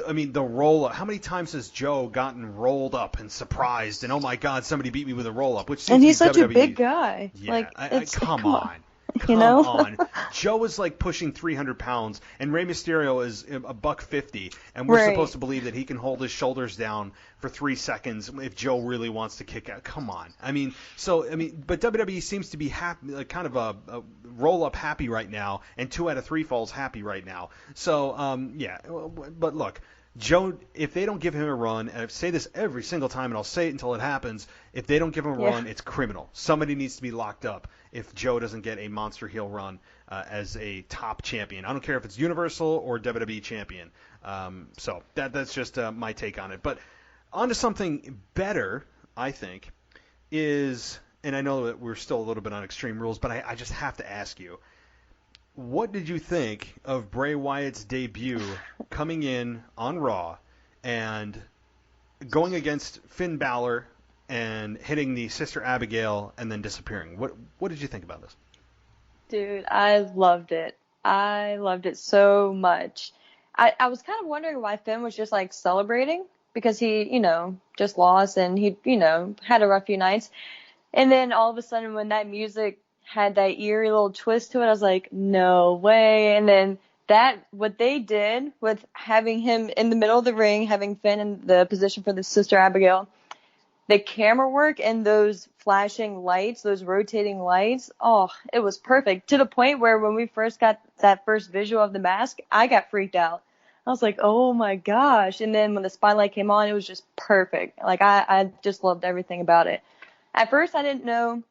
I mean, the roll-up. How many times has Joe gotten rolled up and surprised and, oh, my God, somebody beat me with a roll-up? And he's such WWE. A big guy. Yeah, like, come on. Come on. Joe is like pushing 300 pounds, and Rey Mysterio is $150, and we're supposed to believe that he can hold his shoulders down for 3 seconds if Joe really wants to kick out. Come on. But WWE seems to be happy, kind of a roll-up happy right now, and 2 out of 3 falls happy right now. So, but look. Joe, if they don't give him a run, and I say this every single time, and I'll say it until it happens, if they don't give him a run, it's criminal. Somebody needs to be locked up if Joe doesn't get a monster heel run as a top champion. I don't care if it's Universal or WWE champion. So that's just my take on it. But on to something better, I think, is, and I know that we're still a little bit on Extreme Rules, but I just have to ask you, what did you think of Bray Wyatt's debut coming in on Raw and going against Finn Balor and hitting the Sister Abigail and then disappearing? What did you think about this? Dude, I loved it. I loved it so much. I was kind of wondering why Finn was just like celebrating because he, just lost and he, had a rough few nights. And then all of a sudden when that music had that eerie little twist to it, I was like, no way. And then what they did with having him in the middle of the ring, having Finn in the position for the Sister Abigail, the camera work and those flashing lights, those rotating lights, oh, it was perfect. To the point where when we first got that first visual of the mask, I got freaked out. I was like, oh my gosh. And then when the spotlight came on, it was just perfect. Like, I just loved everything about it. At first, I didn't know.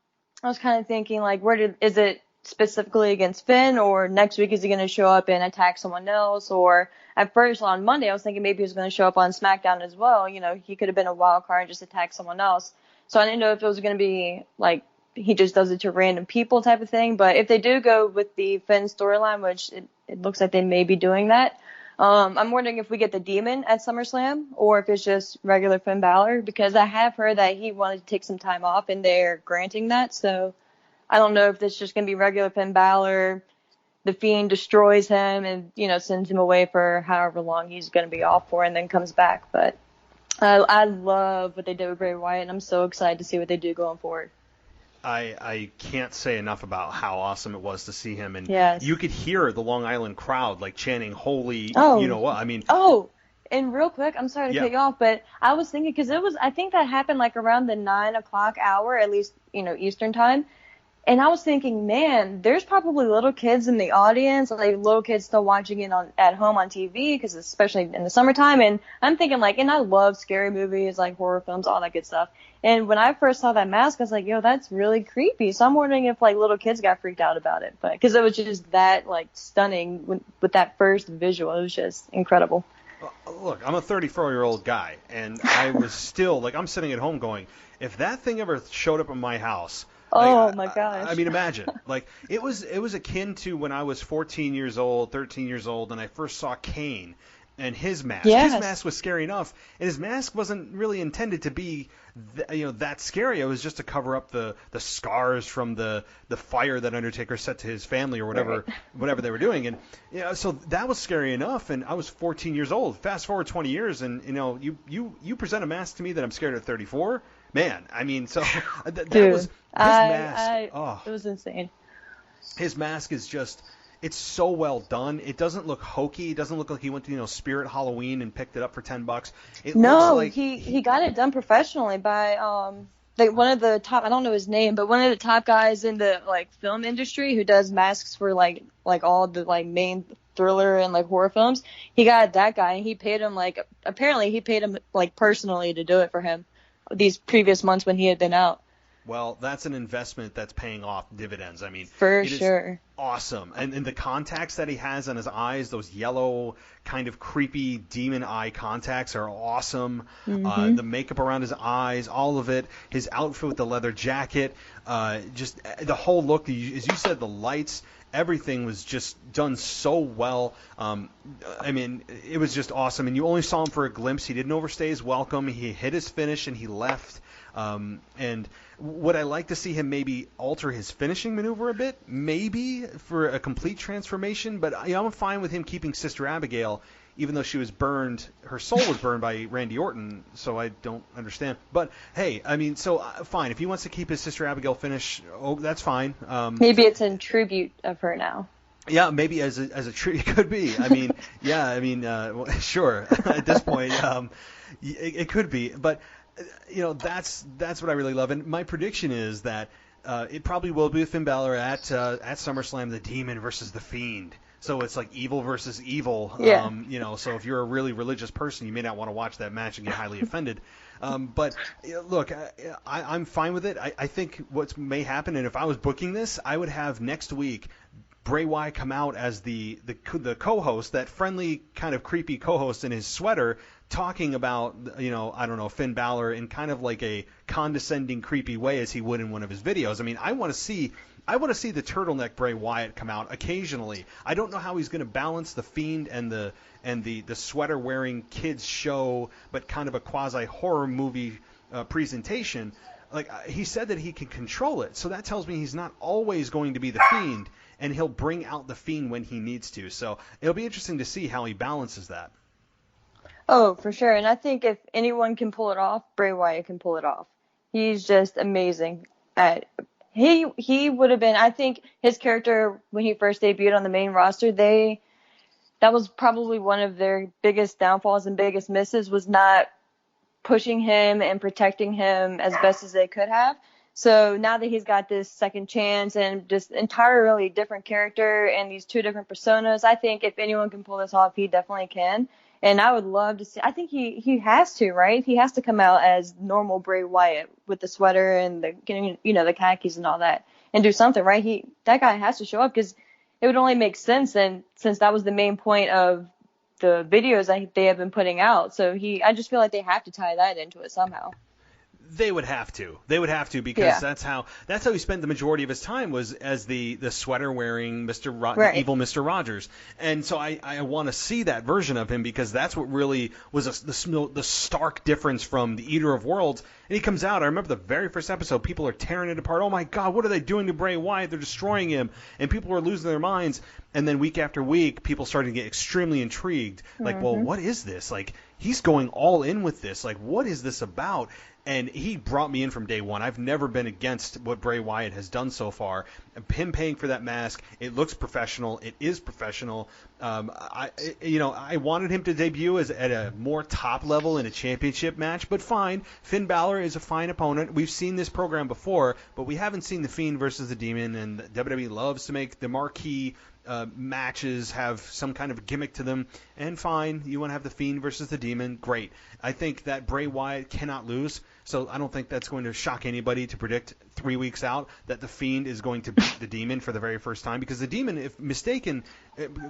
I was kind of thinking, like, is it specifically against Finn, or next week is he going to show up and attack someone else? Or at first on Monday, I was thinking maybe he was going to show up on Smackdown as well. He could have been a wild card and just attack someone else. So I didn't know if it was going to be like he just does it to random people type of thing. But if they do go with the Finn storyline, which it looks like they may be doing that, I'm wondering if we get the Demon at SummerSlam or if it's just regular Finn Balor, because I have heard that he wanted to take some time off and they're granting that. So I don't know if this is just going to be regular Finn Balor, the Fiend destroys him and, sends him away for however long he's going to be off for and then comes back. But I love what they did with Bray Wyatt, and I'm so excited to see what they do going forward. I can't say enough about how awesome it was to see him. And yes. You could hear the Long Island crowd, like, chanting, holy, you know what, I mean. Oh, and real quick, I'm sorry to cut you off, but I was thinking, because I think that happened, like, around the 9 o'clock hour, at least, Eastern time. And I was thinking, man, there's probably little kids in the audience, like little kids still watching it at home on TV, because especially in the summertime. And I'm thinking, like, and I love scary movies, like horror films, all that good stuff. And when I first saw that mask, I was like, yo, that's really creepy. So I'm wondering if, like, little kids got freaked out about it. But because it was just that, like, stunning with that first visual. It was just incredible. Look, I'm a 34-year-old guy, and I was still, like, I'm sitting at home going, if that thing ever showed up in my house, oh my gosh. I mean, imagine. Like, it was akin to when I was 14 years old, 13 years old, and I first saw Kane and his mask. Yes. His mask was scary enough, and his mask wasn't really intended to be that scary. It was just to cover up the scars from the fire that Undertaker set to his family or whatever they were doing. And so that was scary enough, and I was 14 years old. Fast forward 20 years, and you present a mask to me that I'm scared at 34. Man, I mean, so that Dude, was his mask. It was insane. His mask is just, it's so well done. It doesn't look hokey. It doesn't look like he went to Spirit Halloween and picked it up for $10. It looks like he got it done professionally by one of the top, I don't know his name, but one of the top guys in the like film industry who does masks for like all the like main thriller and like horror films. He got that guy, and he paid him apparently he paid him like personally to do it for him these previous months when he had been out. Well, that's an investment that's paying off dividends. I mean, for it sure. Is awesome. And the contacts that he has on his eyes, those yellow kind of creepy demon eye contacts are awesome. Mm-hmm. The makeup around his eyes, all of it, his outfit with the leather jacket, just the whole look, as you said, the lights, everything was just done so well. I mean, it was just awesome. And you only saw him for a glimpse. He didn't overstay his welcome. He hit his finish and he left. And would I like to see him maybe alter his finishing maneuver a bit? Maybe for a complete transformation. But I'm fine with him keeping Sister Abigail, even though she was burned. Her soul was burned by Randy Orton, so I don't understand. But, hey, I mean, so fine. If he wants to keep his Sister Abigail finish, that's fine. Maybe it's in tribute of her now. Yeah, maybe as a tribute. It could be. I mean, yeah, I mean, sure. At this point, it could be. But that's what I really love. And my prediction is that it probably will be with Finn Balor at SummerSlam, the Demon versus the Fiend. So it's like evil versus evil. Yeah. So if you're a really religious person, you may not want to watch that match and get highly offended. But look, I'm fine with it. I think what may happen, and if I was booking this, I would have next week Bray Wyatt come out as the co-host, that friendly kind of creepy co-host in his sweater, talking about, I don't know, Finn Balor in kind of like a condescending, creepy way as he would in one of his videos. I mean, I want to see the turtleneck Bray Wyatt come out occasionally. I don't know how he's going to balance the Fiend and the sweater wearing kids show, but kind of a quasi horror movie presentation. he said that he can control it, so that tells me he's not always going to be the Fiend, and he'll bring out the Fiend when he needs to. So it'll be interesting to see how he balances that. Oh, for sure. And I think if anyone can pull it off, Bray Wyatt can pull it off. He's just amazing he would have been, I think his character when he first debuted on the main roster, that was probably one of their biggest downfalls and biggest misses, was not pushing him and protecting him as best as they could have. So now that he's got this second chance and just entirely different character and these two different personas, I think if anyone can pull this off, he definitely can. And I would love to see, I think he has to, right? He has to come out as normal Bray Wyatt with the sweater and the khakis and all that and do something, right? That guy has to show up, because it would only make sense, and since that was the main point of the videos they have been putting out. So I just feel like they have to tie that into it somehow. They would have to. Because that's how he spent the majority of his time, was as the sweater wearing the evil Mr. Rogers. And so I want to see that version of him, because that's what really was the stark difference from the Eater of Worlds. And he comes out. I remember the very first episode, people are tearing it apart. Oh my God, what are they doing to Bray Wyatt? They're destroying him, and people are losing their minds. And then week after week, people started to get extremely intrigued. Like, well, what is this? Like, he's going all in with this. Like, what is this about? And he brought me in from day one. I've never been against what Bray Wyatt has done so far. Him paying for that mask, it looks professional. It is professional. I wanted him to debut at a more top level in a championship match, but fine. Finn Balor is a fine opponent. We've seen this program before, but we haven't seen the Fiend versus the Demon, and WWE loves to make the marquee matches have some kind of gimmick to them. And fine, you want to have the Fiend versus the Demon, great. I think that Bray Wyatt cannot lose, so I don't think that's going to shock anybody to predict 3 weeks out that the Fiend is going to beat the Demon for the very first time, because the Demon, if mistaken,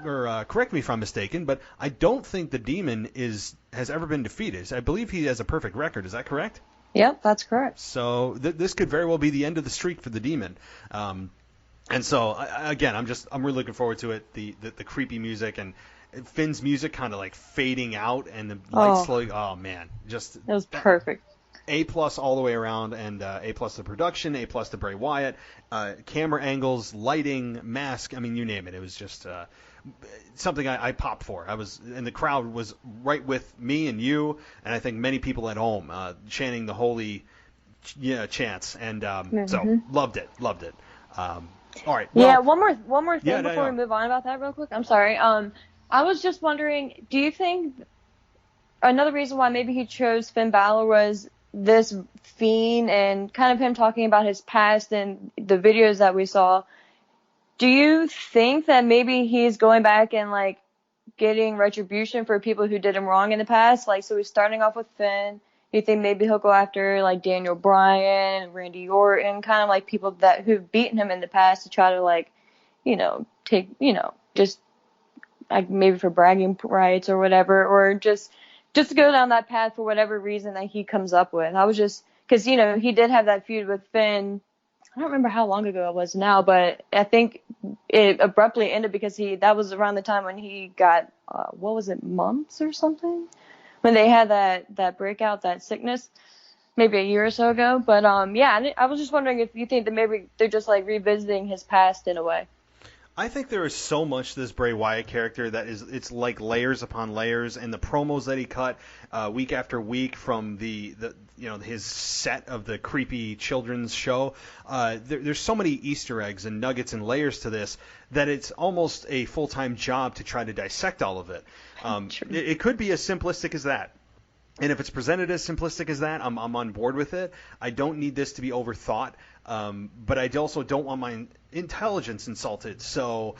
or correct me if I'm mistaken, but I don't think the Demon has ever been defeated. I believe he has a perfect record. Is that correct? Yep, that's correct. So this could very well be the end of the streak for the Demon. And so, again, I'm really looking forward to it. The creepy music and Finn's music kind of like fading out, and the lights slowly. Oh man, it was perfect. A+ all the way around, and A+ the production, A+ to Bray Wyatt, camera angles, lighting, mask. I mean, you name it. It was just something I popped for. And the crowd was right with me and you, and I think many people at home chanting the holy chants, and so loved it. All right. Well, yeah, one more thing before we move on about that real quick. I'm sorry. I was just wondering, do you think another reason why maybe he chose Finn Balor was this Fiend and kind of him talking about his past and the videos that we saw? Do you think that maybe he's going back and like getting retribution for people who did him wrong in the past? Like, so he's starting off with Finn. You think maybe he'll go after like Daniel Bryan, Randy Orton, kind of like people who've beaten him in the past to try to like, take, just like maybe for bragging rights or whatever, or just to go down that path for whatever reason that he comes up with. I was just, because, he did have that feud with Finn. I don't remember how long ago it was now, but I think it abruptly ended because that was around the time when he got, what was it, mumps or something? When they had that breakout, that sickness, maybe a year or so ago. But, I was just wondering if you think that maybe they're just, like, revisiting his past in a way. I think there is so much to this Bray Wyatt character that it's like layers upon layers, and the promos that he cut week after week from his set of the creepy children's show. There's so many Easter eggs and nuggets and layers to this that it's almost a full-time job to try to dissect all of it. It could be as simplistic as that. And if it's presented as simplistic as that, I'm on board with it. I don't need this to be overthought, but I also don't want my intelligence insulted. So,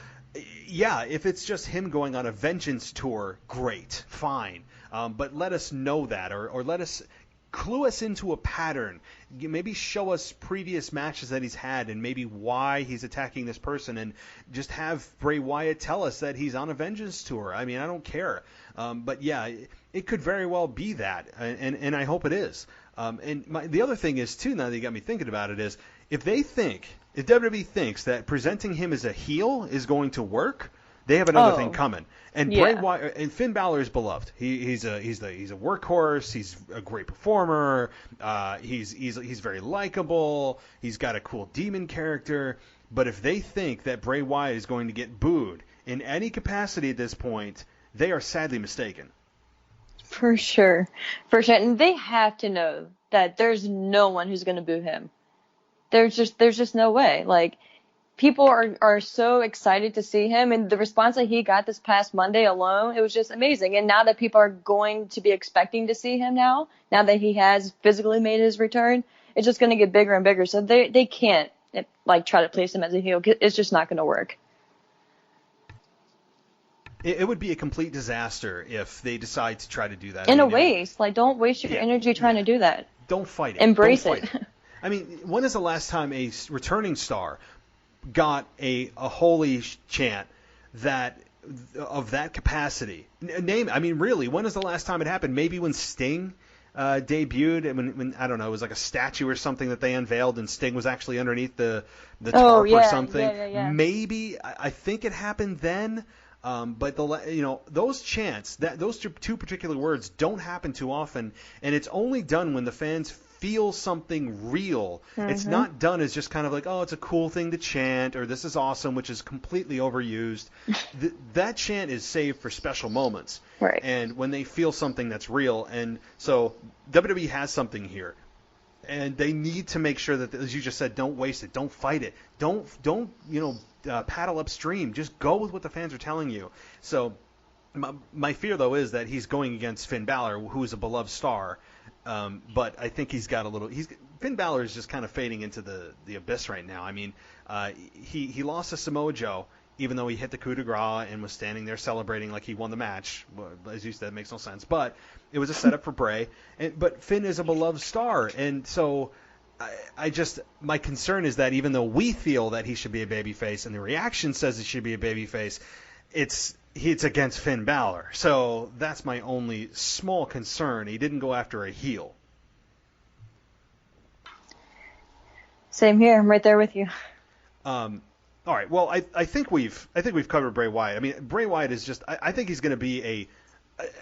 yeah, if it's just him going on a vengeance tour, great, fine. But let us know that, or let us clue us into a pattern. Maybe show us previous matches that he's had and maybe why he's attacking this person, and just have Bray Wyatt tell us that he's on a vengeance tour. I mean, I don't care. But yeah, it could very well be that, and I hope it is. The other thing is, too, now that you got me thinking about it, is if WWE thinks that presenting him as a heel is going to work, they have another thing coming. And yeah. Bray Wyatt and Finn Balor is beloved. He's a workhorse. He's a great performer. He's very likable. He's got a cool demon character. But if they think that Bray Wyatt is going to get booed in any capacity at this point, they are sadly mistaken. For sure. And they have to know that there's no one who's going to boo him. There's just no way. Like, people are so excited to see him, and the response that he got this past Monday alone, it was just amazing. And now that people are going to be expecting to see him now that he has physically made his return, it's just going to get bigger and bigger. So they can't, like, try to place him as a heel. It's just not going to work. It would be a complete disaster if they decide to try to do that. In a waste. Like, don't waste your energy trying to do that. Don't fight it. Embrace it. I mean, when is the last time a returning star got a holy chant that of that capacity? Really, when is the last time it happened? Maybe when Sting debuted, when I don't know, it was like a statue or something that they unveiled, and Sting was actually underneath the tarp or something. Yeah. Maybe I think it happened then. But those chants, those two particular words don't happen too often, and it's only done when the fans feel something real. Mm-hmm. It's not done as just kind of like, oh, it's a cool thing to chant, or this is awesome, which is completely overused. That chant is saved for special moments, right? And when they feel something that's real, and so WWE has something here. And they need to make sure that, as you just said, don't waste it, don't fight it, don't paddle upstream. Just go with what the fans are telling you. So my fear, though, is that he's going against Finn Balor, who is a beloved star. But I think he's got a little. Finn Balor is just kind of fading into the abyss right now. I mean, he lost to Samoa Joe, even though he hit the coup de grace and was standing there celebrating like he won the match. As you said, it makes no sense. But it was a setup for Bray. But Finn is a beloved star, and so my concern is that even though we feel that he should be a babyface, and the reaction says he should be a babyface, it's against Finn Balor. So that's my only small concern. He didn't go after a heel. Same here. I'm right there with you. All right. Well, I think we've covered Bray Wyatt. I mean, Bray Wyatt is just. I think he's going to be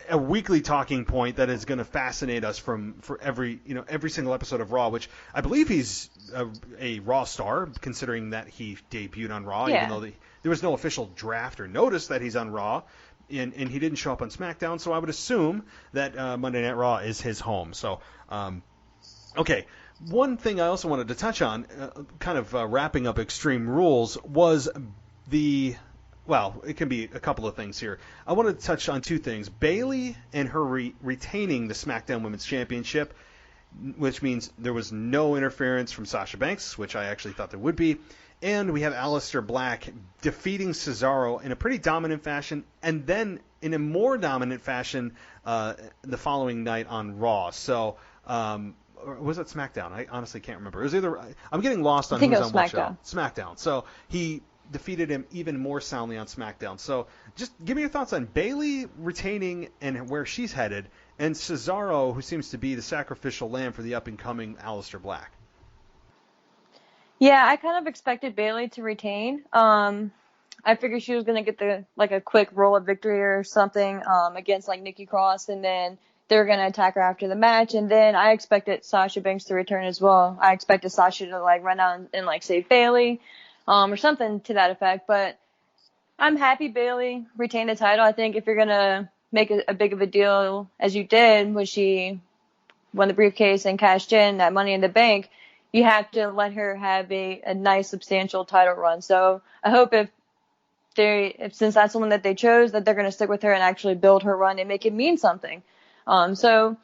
a weekly talking point that is going to fascinate us for every single episode of Raw, which I believe he's a Raw star, considering that he debuted on Raw, even though there was no official draft or notice that he's on Raw, and he didn't show up on SmackDown. So I would assume that Monday Night Raw is his home. So, okay. One thing I also wanted to touch on, kind of wrapping up Extreme Rules, was it can be a couple of things here. I wanted to touch on two things. Bayley and her retaining the SmackDown Women's Championship, which means there was no interference from Sasha Banks, which I actually thought there would be. And we have Aleister Black defeating Cesaro in a pretty dominant fashion, and then in a more dominant fashion the following night on Raw. So, or was it SmackDown? I honestly can't remember. It was either. I'm getting lost on who's on what show. SmackDown. So he defeated him even more soundly on SmackDown. So just give me your thoughts on Bayley retaining and where she's headed, and Cesaro, who seems to be the sacrificial lamb for the up-and-coming Aleister Black. Yeah, I kind of expected Bayley to retain. I figured she was going to get a quick roll of victory or something against like Nikki Cross, and then they were going to attack her after the match. And then I expected Sasha Banks to return as well. I expected Sasha to like run out and like save Bayley. Or something to that effect. But I'm happy Bayley retained the title. I think if you're going to make a big of a deal, as you did when she won the briefcase and cashed in that Money in the Bank, you have to let her have a nice, substantial title run. So I hope if since that's the one that they chose, that they're going to stick with her and actually build her run and make it mean something. So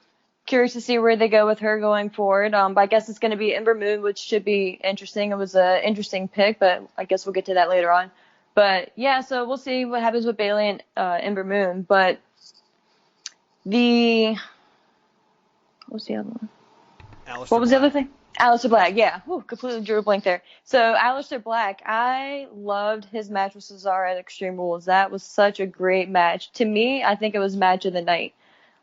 curious to see where they go with her going forward. But I guess it's going to be Ember Moon, which should be interesting. It was an interesting pick, but I guess we'll get to that later on. But yeah, so we'll see what happens with Bayley and Ember Moon. But what was the other one? What was the other thing? Aleister Black, yeah. Whew, completely drew a blank there. So Aleister Black, I loved his match with Cesaro at Extreme Rules. That was such a great match. To me, I think it was match of the night.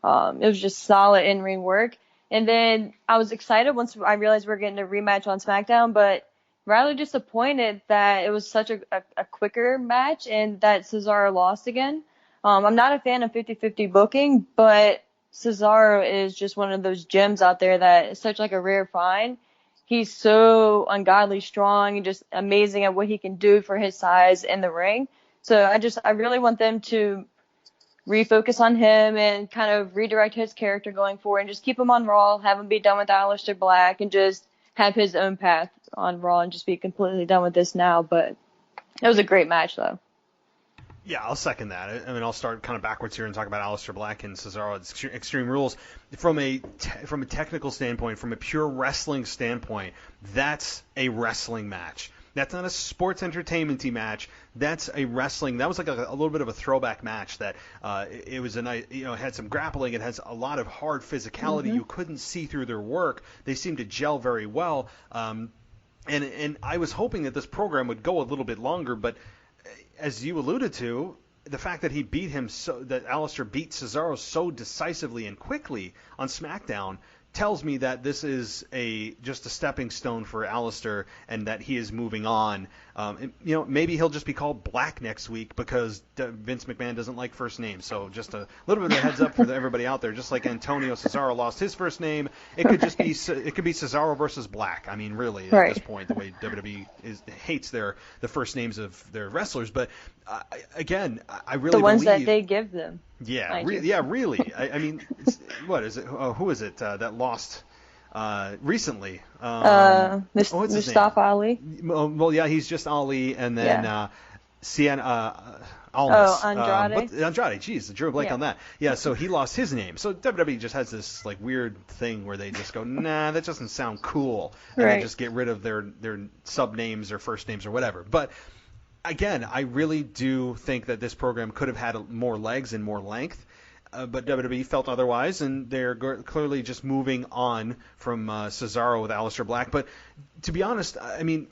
It was just solid in-ring work. And then I was excited once I realized we were getting a rematch on SmackDown, but rather disappointed that it was such a quicker match and that Cesaro lost again. I'm not a fan of 50-50 booking, but Cesaro is just one of those gems out there that is such like a rare find. He's so ungodly strong and just amazing at what he can do for his size in the ring. So I really want them to refocus on him and kind of redirect his character going forward and just keep him on Raw, have him be done with Aleister Black, and just have his own path on Raw and just be completely done with this now. But it was a great match, though. Yeah, I'll second that. I mean, I'll start kind of backwards here and talk about Aleister Black and Cesaro at Extreme Rules. From a technical standpoint, from a pure wrestling standpoint, that's a wrestling match. That's not a sports entertainment-y match. That's a wrestling. That was like a little bit of a throwback match. That it was a nice, it had some grappling. It has a lot of hard physicality. Mm-hmm. You couldn't see through their work. They seemed to gel very well. And I was hoping that this program would go a little bit longer, but as you alluded to, the fact that that Aleister beat Cesaro so decisively and quickly on SmackDown tells me that this is just a stepping stone for Aleister and that he is moving on. Maybe he'll just be called Black next week because Vince McMahon doesn't like first names. So just a little bit of a heads up for everybody out there. Just like Antonio Cesaro lost his first name, it could just be Cesaro versus Black. I mean, really, at this point, the way WWE hates the first names of their wrestlers. But again, I really the ones believe, that they give them. Yeah, really. I mean, what is it? Who is it that lost recently? Mustafa Ali. Well, yeah, he's just Ali, and then Almas. Andrade. Andrade, jeez, I drew a blank on that. Yeah, so he lost his name. So WWE just has this like weird thing where they just go, nah, that doesn't sound cool, and they just get rid of their sub names or first names or whatever. But again, I really do think that this program could have had more legs and more length, but WWE felt otherwise, and they're clearly just moving on from Cesaro with Aleister Black. But to be honest, I mean,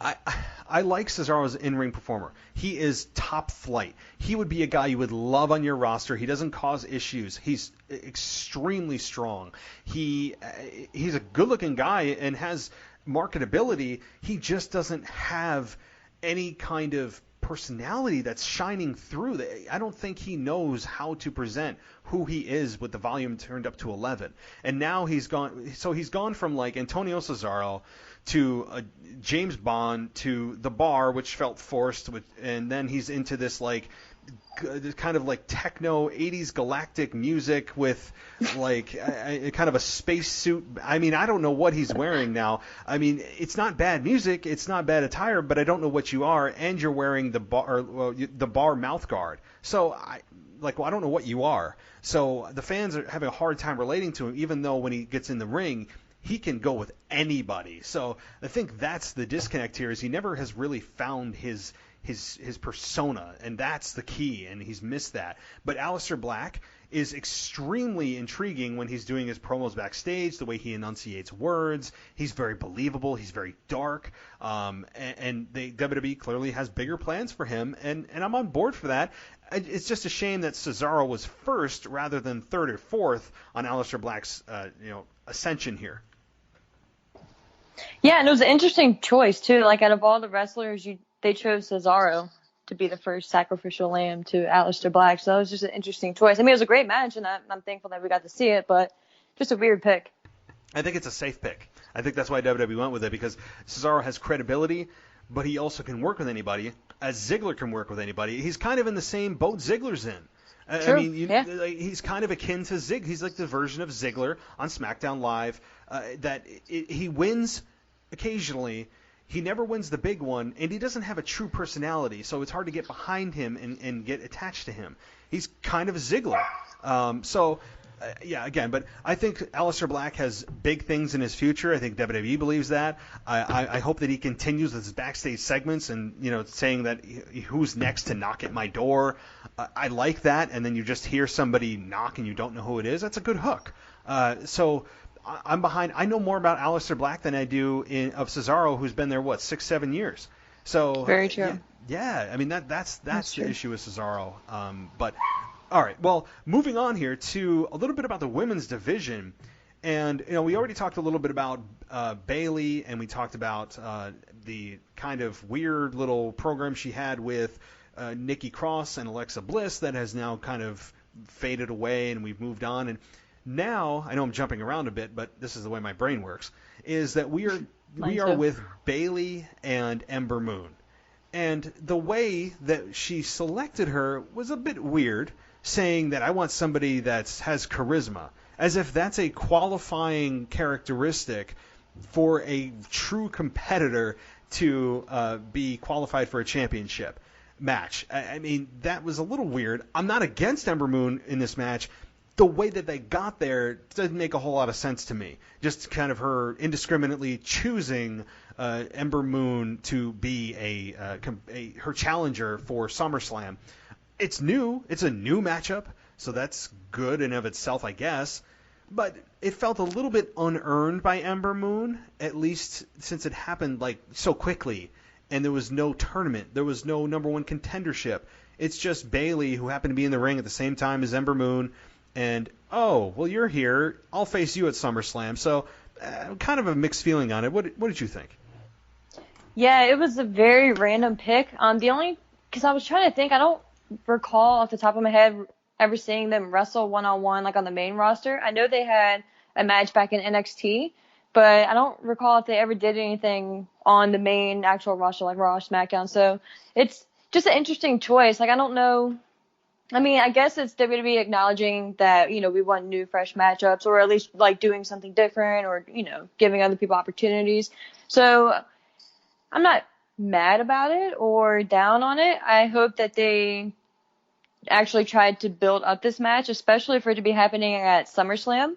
I like Cesaro as an in-ring performer. He is top flight. He would be a guy you would love on your roster. He doesn't cause issues. He's extremely strong. He's a good-looking guy and has marketability. He just doesn't have any kind of personality that's shining through. I don't think he knows how to present who he is with the volume turned up to 11. And now he's gone. So he's gone from like Antonio Cesaro to James Bond to The Bar, which felt forced, and then he's into this like kind of like techno 80s galactic music with like kind of a space suit. I mean, I don't know what he's wearing now. I mean, it's not bad music, it's not bad attire, but I don't know what you are, and you're wearing the bar mouth guard. So I don't know what you are. So the fans are having a hard time relating to him, even though when he gets in the ring, he can go with anybody. So I think that's the disconnect here, is he never has really found his persona, and that's the key, and he's missed that. But Aleister Black is extremely intriguing when he's doing his promos backstage, the way he enunciates words. He's very believable. He's very dark. And WWE clearly has bigger plans for him, and I'm on board for that. It's just a shame that Cesaro was first rather than third or fourth on Aleister Black's ascension here. Yeah, and it was an interesting choice too. Like out of all the wrestlers, they chose Cesaro to be the first sacrificial lamb to Aleister Black. So that was just an interesting choice. I mean, it was a great match, and I'm thankful that we got to see it, but just a weird pick. I think it's a safe pick. I think that's why WWE went with it, because Cesaro has credibility, but he also can work with anybody, as Ziggler can work with anybody. He's kind of in the same boat Ziggler's in. True. I mean, he's kind of akin to Zig. He's like the version of Ziggler on SmackDown Live, he wins occasionally. He never wins the big one, and he doesn't have a true personality, so it's hard to get behind him and get attached to him. He's kind of a Ziggler. But I think Aleister Black has big things in his future. I think WWE believes that. I hope that he continues with his backstage segments and, saying that who's next to knock at my door. I like that, and then you just hear somebody knock and you don't know who it is. That's a good hook. So I'm behind. I know more about Aleister Black than I do of Cesaro, who's been there 6-7 years. So very true. Yeah, I mean that's the issue with Cesaro. But all right, well, moving on here to a little bit about the women's division, and we already talked a little bit about Bayley, and we talked about the kind of weird little program she had with Nikki Cross and Alexa Bliss that has now kind of faded away, and we've moved on. And now, I know I'm jumping around a bit, but this is the way my brain works, is that we are with Bayley and Ember Moon. And the way that she selected her was a bit weird, saying that I want somebody that has charisma, as if that's a qualifying characteristic for a true competitor to be qualified for a championship match. I mean, that was a little weird. I'm not against Ember Moon in this match. The way that they got there doesn't make a whole lot of sense to me. Just kind of her indiscriminately choosing Ember Moon to be her challenger for SummerSlam. It's new. It's a new matchup, so that's good in of itself, I guess. But it felt a little bit unearned by Ember Moon, at least since it happened like so quickly, and there was no tournament. There was no number one contendership. It's just Bayley, who happened to be in the ring at the same time as Ember Moon, and, oh, well, you're here. I'll face you at SummerSlam. So kind of a mixed feeling on it. What did you think? Yeah, it was a very random pick. Because I was trying to think, I don't recall off the top of my head ever seeing them wrestle one-on-one like on the main roster. I know they had a match back in NXT, but I don't recall if they ever did anything on the main actual roster like Raw or SmackDown. So it's just an interesting choice. Like, I don't know. I mean, I guess it's WWE acknowledging that, we want new, fresh matchups, or at least, like, doing something different, or, giving other people opportunities. So I'm not mad about it or down on it. I hope that they actually tried to build up this match, especially for it to be happening at SummerSlam.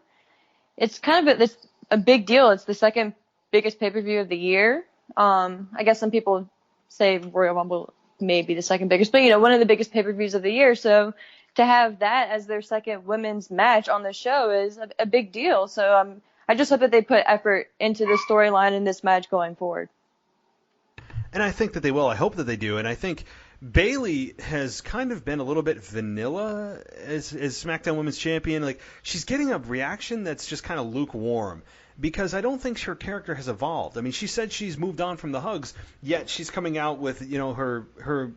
It's kind of a big deal. It's the second biggest pay-per-view of the year. I guess some people say Royal Rumble may be the second biggest, but one of the biggest pay-per-views of the year. So to have that as their second women's match on the show is a big deal. So I just hope that they put effort into the storyline in this match going forward. And I think that they will. I hope that they do. And I think Bayley has kind of been a little bit vanilla as SmackDown Women's Champion. Like, she's getting a reaction that's just kind of lukewarm, because I don't think her character has evolved. I mean, she said she's moved on from the hugs, yet she's coming out with, her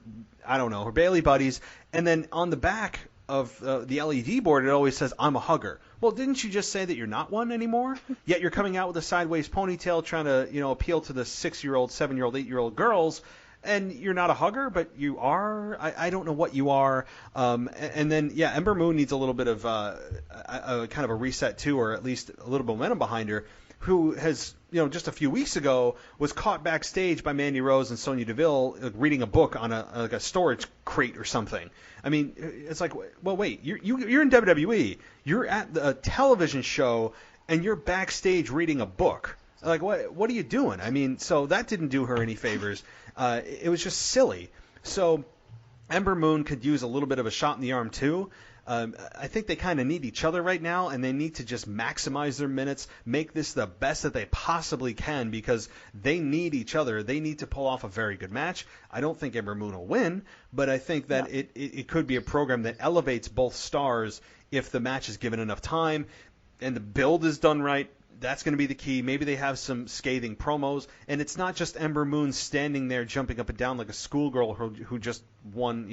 Bayley buddies, and then on the back of the LED board, it always says, "I'm a hugger." Well, didn't you just say that you're not one anymore? Yet you're coming out with a sideways ponytail trying to, appeal to the 6-year-old, 7-year-old, 8-year-old girls, and you're not a hugger, but you are. I don't know what you are. And then, yeah, Ember Moon needs a little bit of a kind of a reset too, or at least a little momentum behind her, who has, just a few weeks ago was caught backstage by Mandy Rose and Sonya Deville reading a book on a storage crate or something. I mean, it's like, well, wait, you're in WWE. You're at a television show, and you're backstage reading a book. Like, what are you doing? I mean, so that didn't do her any favors. It was just silly. So Ember Moon could use a little bit of a shot in the arm too. I think they kind of need each other right now, and they need to just maximize their minutes, make this the best that they possibly can, because they need each other. They need to pull off a very good match. I don't think Ember Moon will win, but I think that it could be a program that elevates both stars if the match is given enough time and the build is done right. That's going to be the key. Maybe they have some scathing promos, and it's not just Ember Moon standing there jumping up and down like a schoolgirl who just won,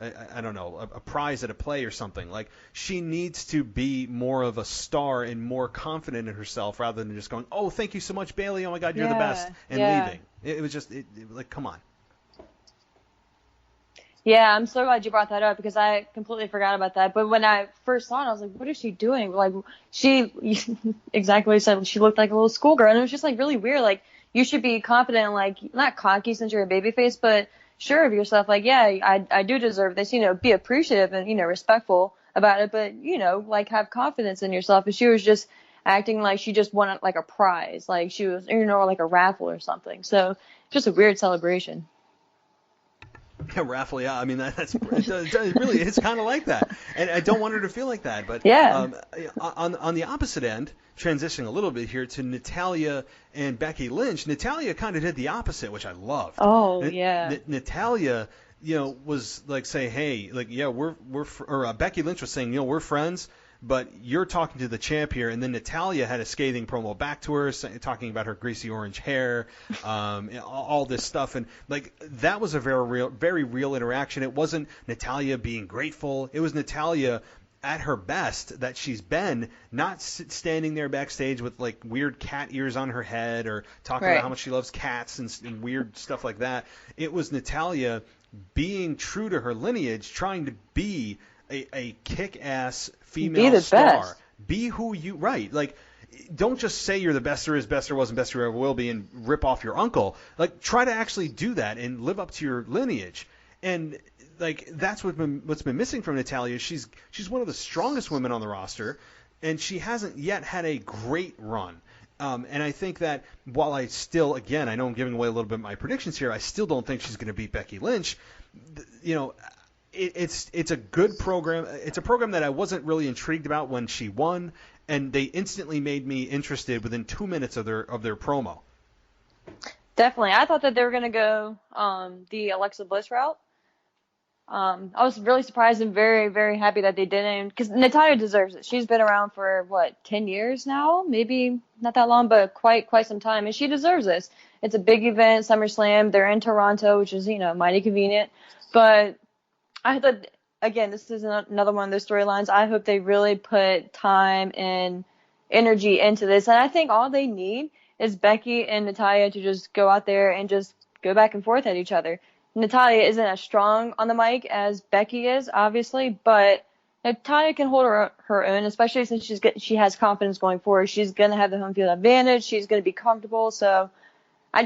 I don't know, a prize at a play or something. Like, she needs to be more of a star and more confident in herself rather than just going, "Oh, thank you so much, Bayley. Oh my God, you're the best," and leaving. It was just like, come on. Yeah, I'm so glad you brought that up, because I completely forgot about that. But when I first saw it, I was like, what is she doing? Like, she, exactly what you said, she looked like a little schoolgirl. And it was just, like, really weird. Like, you should be confident and, like, not cocky since you're a babyface, but sure of yourself. Like, yeah, I do deserve this. Be appreciative and, respectful about it. But, like, have confidence in yourself. And she was just acting like she just won, like, a prize. Like, she was, like a raffle or something. So, just a weird celebration. Yeah, raffle, yeah. I mean, that's really, it's kind of like that. And I don't want her to feel like that. But on the opposite end, transitioning a little bit here to Natalya and Becky Lynch, Natalya kind of did the opposite, which I loved. Oh, yeah. Natalya, was like saying, hey, like, yeah, we're or Becky Lynch was saying, we're friends, but you're talking to the champ here, and then Natalya had a scathing promo back to her, talking about her greasy orange hair, all this stuff, and like that was a very real interaction. It wasn't Natalya being grateful; it was Natalya at her best that she's been, not standing there backstage with like weird cat ears on her head or talking about how much she loves cats and weird stuff like that. It was Natalya being true to her lineage, trying to be a kick-ass female star. Best. Be who you like. Don't just say you're the best there is, best there wasn't, best there ever will be, and rip off your uncle. Like, try to actually do that and live up to your lineage. And like that's what's been missing from Natalya. She's one of the strongest women on the roster, and she hasn't yet had a great run. And I think that while I still, again, I know I'm giving away a little bit of my predictions here, I still don't think she's going to beat Becky Lynch. You know, it's a good program. It's a program that I wasn't really intrigued about when she won, and they instantly made me interested within 2 minutes of their promo. Definitely. I thought that they were going to go the Alexa Bliss route. I was really surprised and very, very happy that they didn't, because Natalya deserves it. She's been around for, 10 years now? Maybe not that long, but quite some time, and she deserves this. It's a big event, SummerSlam. They're in Toronto, which is, mighty convenient. But I thought, again, this is another one of those storylines. I hope they really put time and energy into this, and I think all they need is Becky and Natalya to just go out there and just go back and forth at each other. Natalya isn't as strong on the mic as Becky is, obviously, but Natalya can hold her own, especially since she has confidence going forward. She's going to have the home field advantage. She's going to be comfortable. So I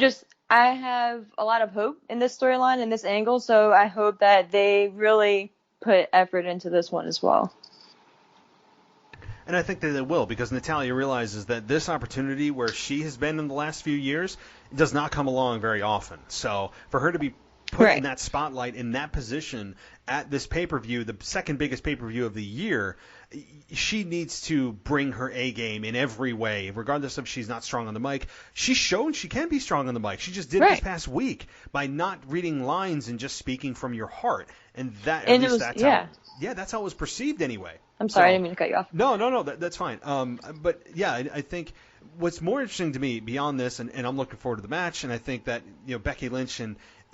have a lot of hope in this storyline and this angle, so I hope that they really put effort into this one as well. And I think that they will, because Natalya realizes that this opportunity where she has been in the last few years does not come along very often. So for her to be put in that spotlight, in that position at this pay-per-view, the second biggest pay-per-view of the year, she needs to bring her A game in every way, regardless of she's not strong on the mic. She's shown she can be strong on the mic. She just did it this past week by not reading lines and just speaking from your heart. And that's how it was perceived anyway. I'm sorry, I didn't mean to cut you off. No, that's fine. But yeah, I think what's more interesting to me beyond this, and I'm looking forward to the match, and I think that Becky Lynch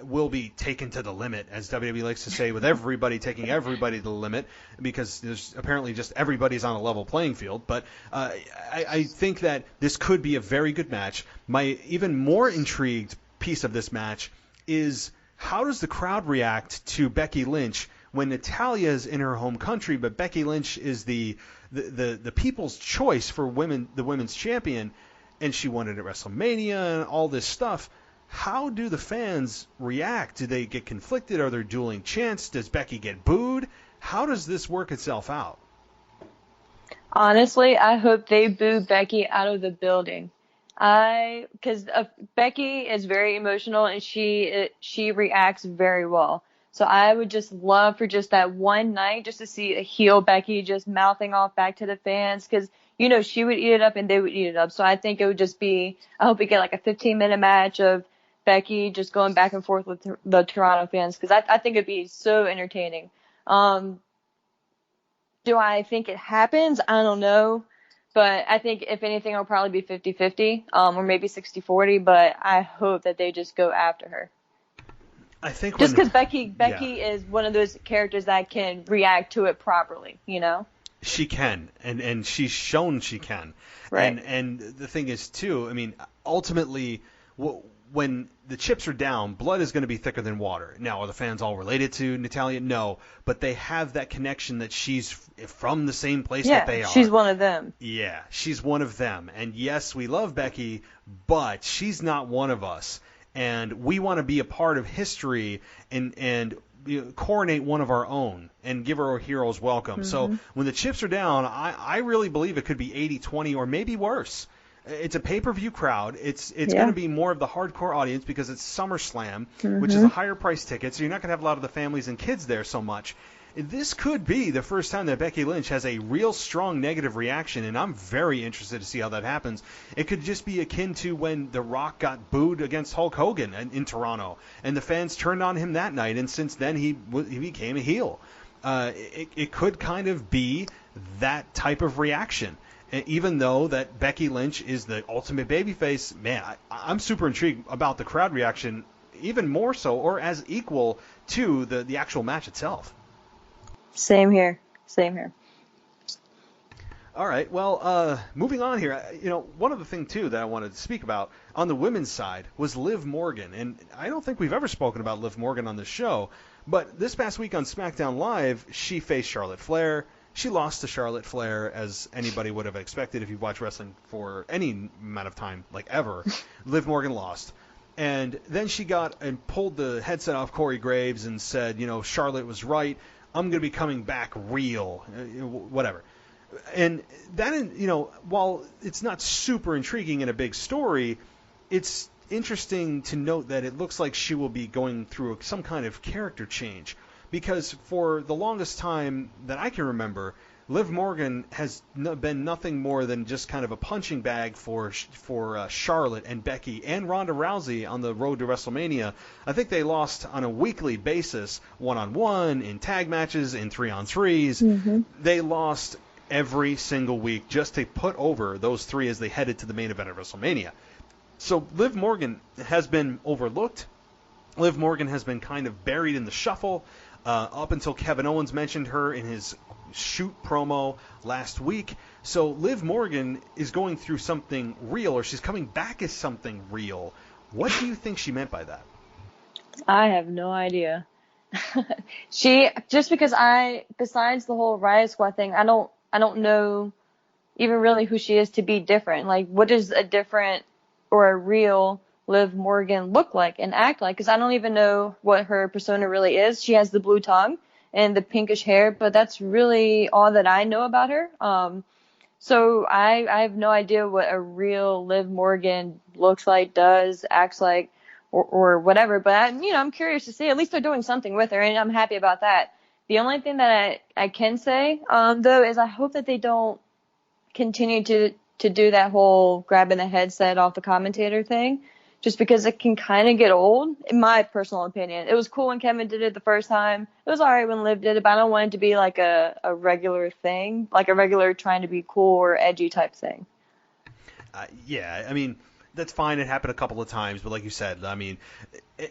will be taken to the limit, as WWE likes to say, with everybody taking everybody to the limit, because there's apparently just everybody's on a level playing field. But I think that this could be a very good match. My even more intrigued piece of this match is, how does the crowd react to Becky Lynch when Natalya is in her home country, but Becky Lynch is the people's choice for the women's champion, and she won it at WrestleMania and all this stuff? How do the fans react? Do they get conflicted? Are there dueling chants? Does Becky get booed? How does this work itself out? Honestly, I hope they boo Becky out of the building. Because Becky is very emotional, and she reacts very well. So I would just love for just that one night just to see a heel Becky just mouthing off back to the fans, because she would eat it up and they would eat it up. So I think it would just be, I hope we get like a 15-minute match of Becky just going back and forth with the Toronto fans, because I think it'd be so entertaining. Do I think it happens? I don't know. But I think if anything, it'll probably be 50-50, or maybe 60-40, but I hope that they just go after her. I think just because Becky is one of those characters that can react to it properly, She can, and she's shown she can. Right. And the thing is, too, I mean, ultimately, when the chips are down, blood is going to be thicker than water. Now, are the fans all related to Natalya? No, but they have that connection that she's from the same place that they are. She's one of them. Yeah, she's one of them. And yes, we love Becky, but she's not one of us. And we want to be a part of history and coronate one of our own and give her a hero's welcome. Mm-hmm. So when the chips are down, I really believe it could be 80-20 or maybe worse. It's a pay-per-view crowd. It's going to be more of the hardcore audience because it's SummerSlam, which is a higher price ticket, so you're not going to have a lot of the families and kids there so much. This could be the first time that Becky Lynch has a real strong negative reaction, and I'm very interested to see how that happens. It could just be akin to when The Rock got booed against Hulk Hogan in Toronto, and the fans turned on him that night, and since then he became a heel. it could kind of be that type of reaction. And even though that Becky Lynch is the ultimate babyface, man, I'm super intrigued about the crowd reaction, even more so or as equal to the actual match itself. Same here. Same here. All right, well, moving on here, one other thing, too, that I wanted to speak about on the women's side was Liv Morgan. And I don't think we've ever spoken about Liv Morgan on this show, but this past week on Smackdown Live, she faced Charlotte Flair. She lost to Charlotte Flair, as anybody would have expected if you watch wrestling for any amount of time, like ever. Liv Morgan lost. And then she got and pulled the headset off Corey Graves and said, Charlotte was right. I'm going to be coming back real, whatever. And that, while it's not super intriguing and a big story, it's interesting to note that it looks like she will be going through some kind of character change. Because for the longest time that I can remember, Liv Morgan has been nothing more than just kind of a punching bag for Charlotte and Becky and Ronda Rousey on the road to WrestleMania. I think they lost on a weekly basis, 1-on-1, in tag matches, in 3-on-3s. Mm-hmm. They lost every single week just to put over those three as they headed to the main event of WrestleMania. So Liv Morgan has been overlooked. Liv Morgan has been kind of buried in the shuffle up until Kevin Owens mentioned her in his shoot promo last week. So Liv Morgan is going through something real, or she's coming back as something real. What do you think she meant by that? I have no idea. Just because besides the whole Riot Squad thing, I don't know even really who she is to be different. Like, what does a different or a real Liv Morgan look like and act like? Because I don't even know what her persona really is. She has the blue tongue and the pinkish hair, but that's really all that I know about her. So I have no idea what a real Liv Morgan looks like, does, acts like, or whatever. But I'm curious to see. At least they're doing something with her, and I'm happy about that. The only thing that I can say, though, is I hope that they don't continue to do that whole grabbing the headset off the commentator thing, just because it can kind of get old, in my personal opinion. It was cool when Kevin did it the first time. It was all right when Liv did it, but I don't want it to be like a regular thing, like a regular trying to be cool or edgy type thing. Yeah, I mean, that's fine. It happened a couple of times, but like you said, I mean,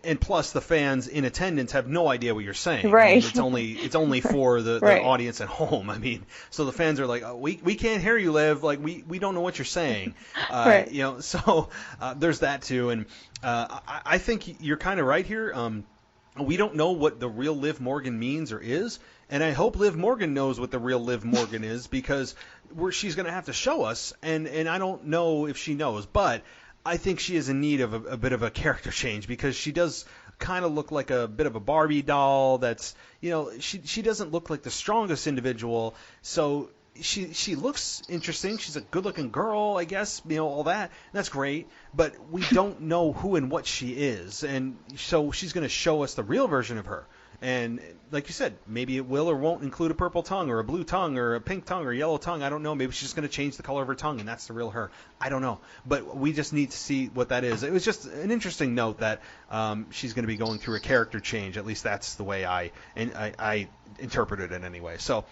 and plus the fans in attendance have no idea what you're saying. Right. I mean, it's only for the right. audience at home. I mean, so the fans are like, oh, we can't hear you, Liv. Like, we don't know what you're saying. Right. So there's that too. And I think you're kind of right here. We don't know what the real Liv Morgan means or is, and I hope Liv Morgan knows what the real Liv Morgan is, because she's going to have to show us, and I don't know if she knows, but I think she is in need of a bit of a character change, because she does kind of look like a bit of a Barbie doll that's, she doesn't look like the strongest individual, so she looks interesting. She's a good-looking girl, I guess, all that. That's great, but we don't know who and what she is, and so she's going to show us the real version of her. And like you said, maybe it will or won't include a purple tongue or a blue tongue or a pink tongue or a yellow tongue. I don't know. Maybe she's just going to change the color of her tongue, and that's the real her. I don't know. But we just need to see what that is. It was just an interesting note that she's going to be going through a character change. At least that's the way I interpreted it anyway. So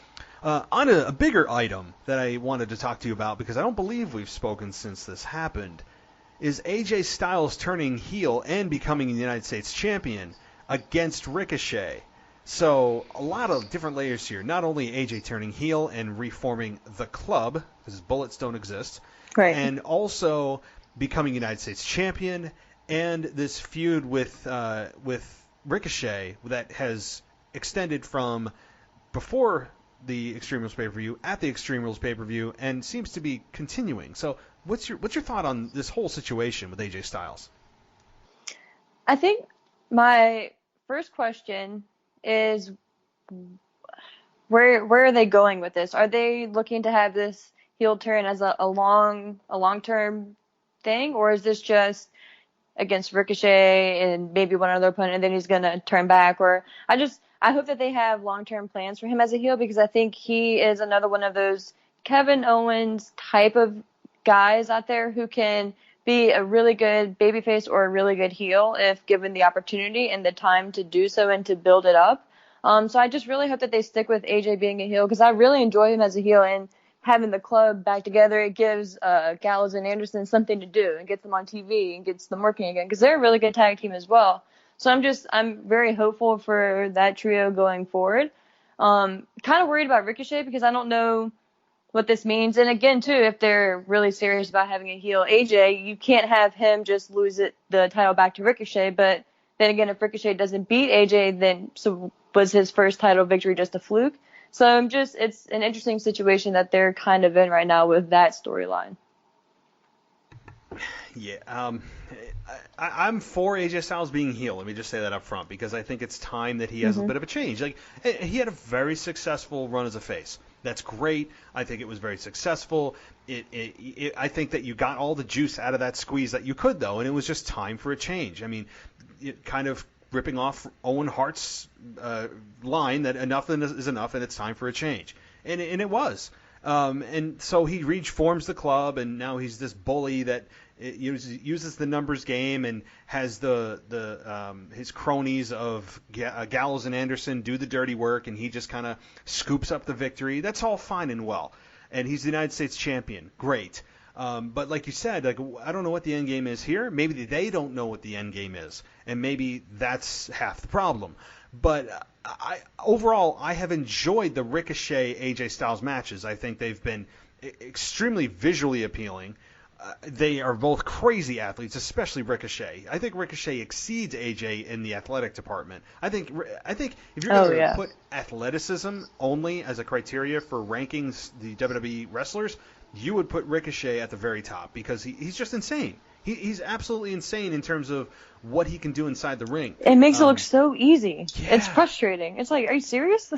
on a bigger item that I wanted to talk to you about, because I don't believe we've spoken since this happened, is AJ Styles turning heel and becoming the United States champion against Ricochet. So a lot of different layers here. Not only AJ turning heel and reforming the club, because his bullets don't exist, right, and also becoming United States champion, and this feud with Ricochet that has extended from before the Extreme Rules pay-per-view at the Extreme Rules pay-per-view and seems to be continuing. So what's your thought on this whole situation with AJ Styles? I think my first question is, where are they going with this? Are they looking to have this heel turn as a long-term thing, or is this just against Ricochet and maybe one other opponent, and then he's going to turn back? Or I hope that they have long-term plans for him as a heel, because I think he is another one of those Kevin Owens type of guys out there who can be a really good babyface or a really good heel if given the opportunity and the time to do so and to build it up. So I just really hope that they stick with AJ being a heel, because I really enjoy him as a heel, and having the club back together, it gives Gallows and Anderson something to do and gets them on TV and gets them working again, because they're a really good tag team as well. So I'm very hopeful for that trio going forward. Kind of worried about Ricochet, because I don't know what this means. And again, too, if they're really serious about having a heel AJ, you can't have him just lose the title back to Ricochet. But then again, if Ricochet doesn't beat AJ, then so was his first title victory just a fluke? So it's an interesting situation that they're kind of in right now with that storyline. Yeah, I'm for AJ Styles being heel. Let me just say that up front, because I think it's time that he has a bit of a change. Like, he had a very successful run as a face. That's great. I think it was very successful. I think that you got all the juice out of that squeeze that you could, though, and it was just time for a change. I mean, it kind of ripping off Owen Hart's line that enough is enough, and it's time for a change. And it was. And so he reforms the club, and now he's this bully that uses the numbers game and has his cronies of Gallows and Anderson do the dirty work, and he just kind of scoops up the victory. That's all fine and well. And he's the United States champion. Great. But like you said, like, I don't know what the end game is here. Maybe they don't know what the end game is, and maybe that's half the problem. But overall, I have enjoyed the Ricochet AJ Styles matches. I think they've been extremely visually appealing. They are both crazy athletes, especially Ricochet. I think Ricochet exceeds AJ in the athletic department. I think if you're going to put athleticism only as a criteria for ranking the WWE wrestlers, you would put Ricochet at the very top, because he's just insane. He's absolutely insane in terms of what he can do inside the ring. It makes it look so easy. Yeah. It's frustrating. It's like, are you serious?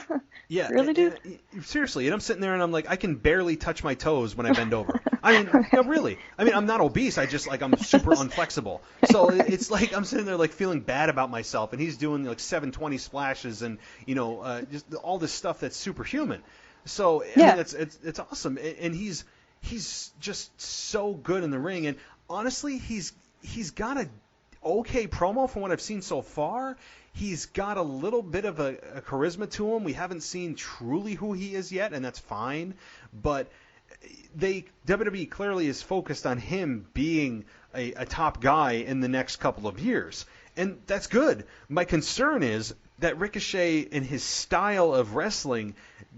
Yeah. Really, dude? Seriously. And I'm sitting there and I'm like, I can barely touch my toes when I bend over. I mean, no, really. I mean, I'm not obese. I'm super unflexible. So it's like I'm sitting there like feeling bad about myself, and he's doing like 720 splashes and, just all this stuff that's superhuman. So I mean, it's awesome. And he's just so good in the ring. And honestly, he's got a okay promo from what I've seen so far. He's got a little bit of a charisma to him. We haven't seen truly who he is yet, and that's fine. But WWE clearly is focused on him being a top guy in the next couple of years, and that's good. My concern is that Ricochet and his style of wrestling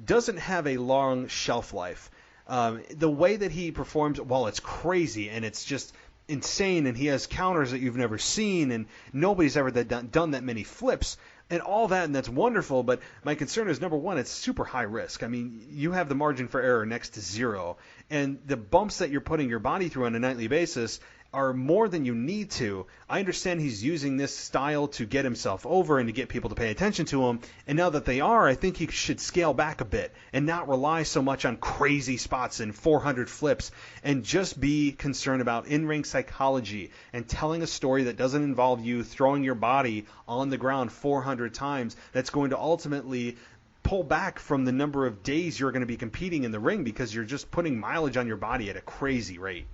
doesn't have a long shelf life. The way that he performs, while it's crazy and it's just insane, and he has counters that you've never seen, and nobody's ever done that many flips, and all that, and that's wonderful, but my concern is, number one, it's super high risk. I mean, you have the margin for error next to zero, and the bumps that you're putting your body through on a nightly basis are more than you need to. I understand he's using this style to get himself over and to get people to pay attention to him, and now that they are, I think he should scale back a bit and not rely so much on crazy spots and 400 flips, and just be concerned about in-ring psychology and telling a story that doesn't involve you throwing your body on the ground 400 times, that's going to ultimately pull back from the number of days you're going to be competing in the ring, because you're just putting mileage on your body at a crazy rate.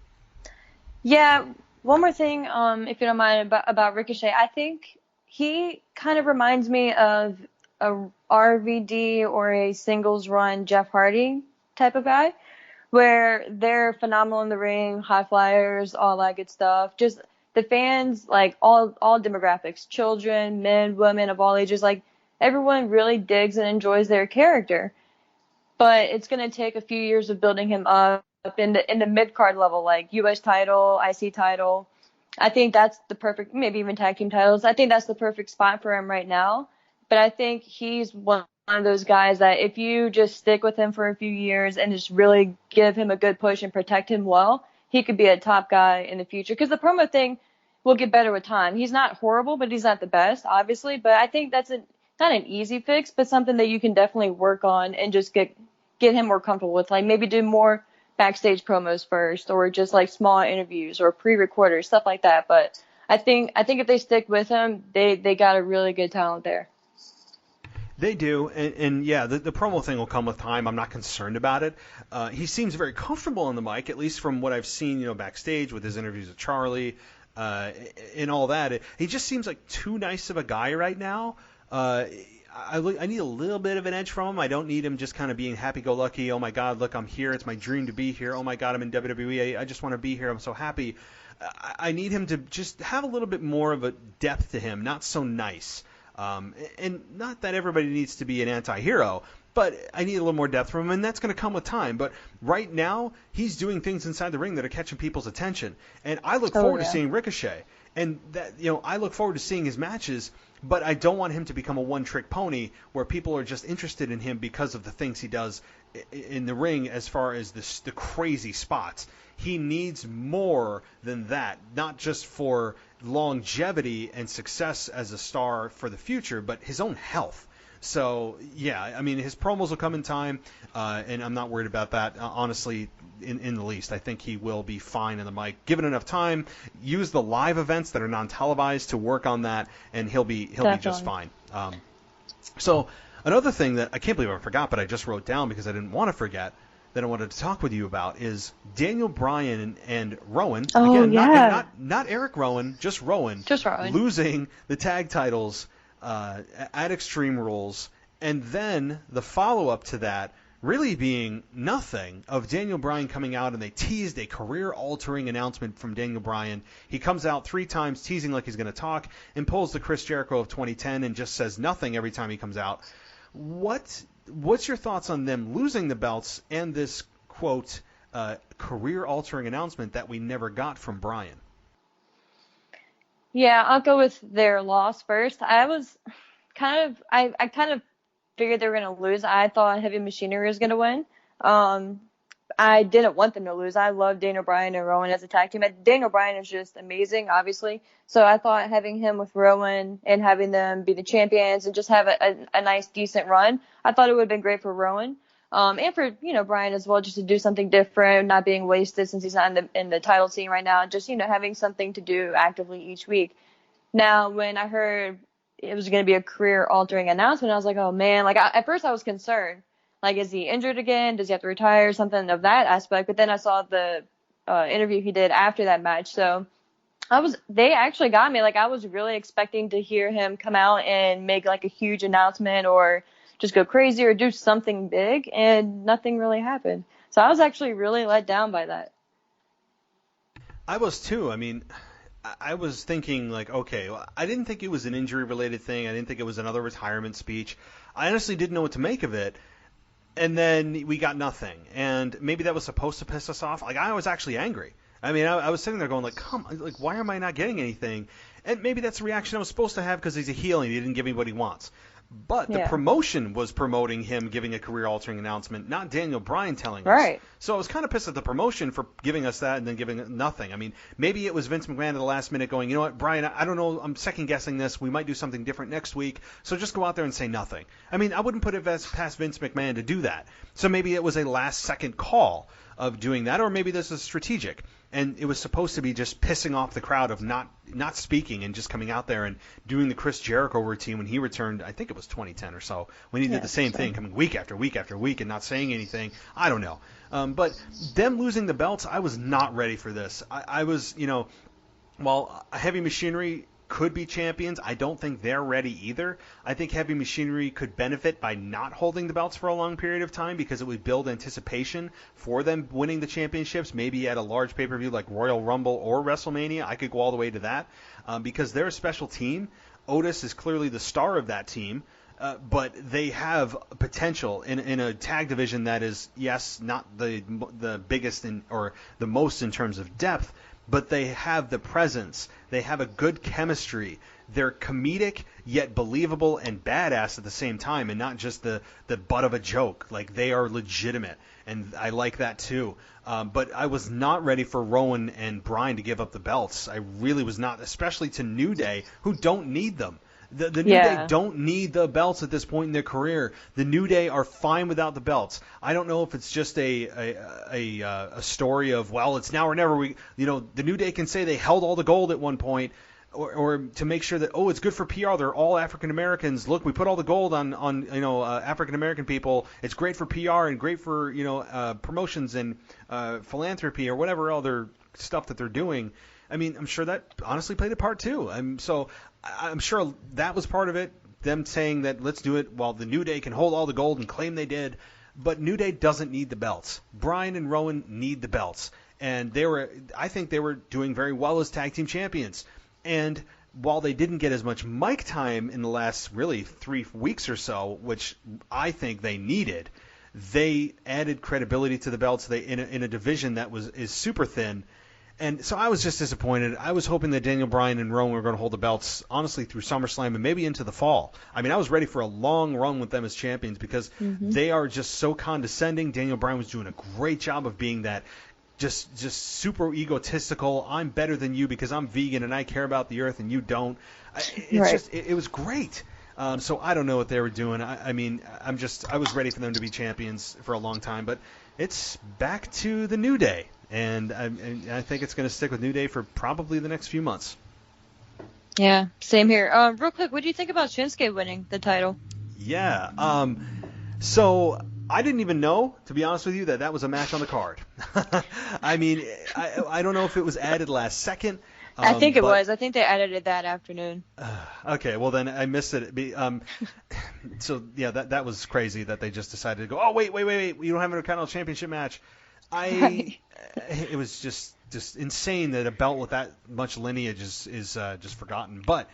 Yeah, one more thing, if you don't mind, about Ricochet. I think he kind of reminds me of a RVD or a singles run Jeff Hardy type of guy, where they're phenomenal in the ring, high flyers, all that good stuff. Just the fans, like all demographics, children, men, women of all ages, like everyone really digs and enjoys their character. But it's going to take a few years of building him up in the mid-card level, like U.S. title, IC title. I think that's the perfect, maybe even tag team titles. I think that's the perfect spot for him right now. But I think he's one of those guys that if you just stick with him for a few years and just really give him a good push and protect him well, he could be a top guy in the future. Because the promo thing will get better with time. He's not horrible, but he's not the best, obviously. But I think that's not an easy fix, but something that you can definitely work on and just get him more comfortable with. Like maybe do more backstage promos first, or just like small interviews or pre-recorders, stuff like that. But I think if they stick with him, they got a really good talent there. They do, and yeah, the promo thing will come with time. I'm not concerned about it. He seems very comfortable on the mic, at least from what I've seen, backstage with his interviews with Charlie, and all that. He just seems like too nice of a guy right now. I need a little bit of an edge from him. I don't need him just kind of being happy-go-lucky. Oh my God, look, I'm here. It's my dream to be here. Oh my God, I'm in WWE. I just want to be here. I'm so happy. I need him to just have a little bit more of a depth to him, not so nice. And not that everybody needs to be an anti-hero, but I need a little more depth from him, and that's going to come with time. But right now, he's doing things inside the ring that are catching people's attention, and I look forward to seeing Ricochet. And that, I look forward to seeing his matches, but I don't want him to become a one-trick pony where people are just interested in him because of the things he does in the ring as far as the crazy spots. He needs more than that, not just for longevity and success as a star for the future, but his own health. So, yeah, I mean, his promos will come in time, and I'm not worried about that, honestly, in the least. I think he will be fine in the mic. Given enough time, use the live events that are non-televised to work on that, and he'll be just fine. So, another thing that I can't believe I forgot, but I just wrote down because I didn't want to forget, that I wanted to talk with you about is Daniel Bryan and Rowan. Oh, again, yeah. not Eric Rowan, just Rowan. Just Rowan. Losing the tag titles at Extreme Rules, and then the follow-up to that really being nothing of Daniel Bryan coming out, and they teased a career-altering announcement from Daniel Bryan. He comes out 3 times teasing like he's going to talk and pulls the Chris Jericho of 2010 and just says nothing every time he comes out. What's your thoughts on them losing the belts and this, quote, career-altering announcement that we never got from Bryan? Yeah, I'll go with their loss first. I kind of figured they were going to lose. I thought Heavy Machinery was going to win. I didn't want them to lose. I love Daniel Bryan and Rowan as a tag team. Daniel Bryan is just amazing, obviously. So I thought having him with Rowan and having them be the champions and just have a nice, decent run, I thought it would have been great for Rowan. And for, Bryan as well, just to do something different, not being wasted since he's not in the title scene right now, just, having something to do actively each week. Now, when I heard it was going to be a career-altering announcement, I was like, oh, man. At first I was concerned. Is he injured again? Does he have to retire? Something of that aspect. But then I saw the interview he did after that match. So they actually got me. I was really expecting to hear him come out and make, a huge announcement or just go crazy or do something big, and nothing really happened. So I was actually really let down by that. I was too. I mean, I was thinking okay, I didn't think it was an injury-related thing. I didn't think it was another retirement speech. I honestly didn't know what to make of it. And then we got nothing. And maybe that was supposed to piss us off. I was actually angry. I mean, I was sitting there going why am I not getting anything? And maybe that's the reaction I was supposed to have because he's a heel and he didn't give me what he wants. But the promotion was promoting him giving a career-altering announcement, not Daniel Bryan telling us. Right. So I was kind of pissed at the promotion for giving us that and then giving nothing. I mean, maybe it was Vince McMahon at the last minute going, you know what, Bryan, I don't know, I'm second-guessing this. We might do something different next week, so just go out there and say nothing. I mean, I wouldn't put it past Vince McMahon to do that. So maybe it was a last-second call of doing that, or maybe this is strategic. And it was supposed to be just pissing off the crowd of not speaking and just coming out there and doing the Chris Jericho routine when he returned, I think it was 2010 or so, when he did the same thing, coming week after week after week and not saying anything. I don't know. But them losing the belts, I was not ready for this. I was, while Heavy Machinery could be champions, I don't think they're ready either. I think Heavy Machinery could benefit by not holding the belts for a long period of time because it would build anticipation for them winning the championships, maybe at a large pay-per-view like Royal Rumble or WrestleMania. I could go all the way to that because they're a special team. Otis is clearly the star of that team. But they have potential in a tag division that is, yes, not the biggest or the most in terms of depth, but they have the presence. They have a good chemistry. They're comedic yet believable and badass at the same time, and not just the butt of a joke. They are legitimate, and I like that too. But I was not ready for Rowan and Bryan to give up the belts. I really was not, especially to New Day, who don't need them. The New Day don't need the belts at this point in their career. The New Day are fine without the belts. I don't know if it's just a story of, well, it's now or never. The New Day can say they held all the gold at one point, or to make sure that, it's good for PR. They're all African Americans. Look, we put all the gold on African American people. It's great for PR and great for promotions and philanthropy or whatever other stuff that they're doing. I mean, I'm sure that honestly played a part too. So I'm sure that was part of it. them saying that let's do it while the New Day can hold all the gold and claim they did. But New Day doesn't need the belts. Bryan and Rowan need the belts. And I think they were doing very well as tag team champions. And while they didn't get as much mic time in the last really 3 weeks or so, which I think they needed, they added credibility to the belts in a division that is super thin. And so I was just disappointed. I was hoping that Daniel Bryan and Rowan were going to hold the belts, honestly, through SummerSlam and maybe into the fall. I mean, I was ready for a long run with them as champions because they are just so condescending. Daniel Bryan was doing a great job of being that just super egotistical. I'm better than you because I'm vegan and I care about the earth and you don't. It was great. So I don't know what they were doing. I was ready for them to be champions for a long time, but it's back to the New Day. And I think it's going to stick with New Day for probably the next few months. Yeah, same here. Real quick, what do you think about Shinsuke winning the title? Yeah. So I didn't even know, to be honest with you, that was a match on the card. I mean, I don't know if it was added last second. I think it was. I think they added it that afternoon. Okay, well then I missed it. So yeah, that was crazy that they just decided to go. Oh wait, we don't have an Intercontinental Championship match. It was just insane that a belt with that much lineage is just forgotten. But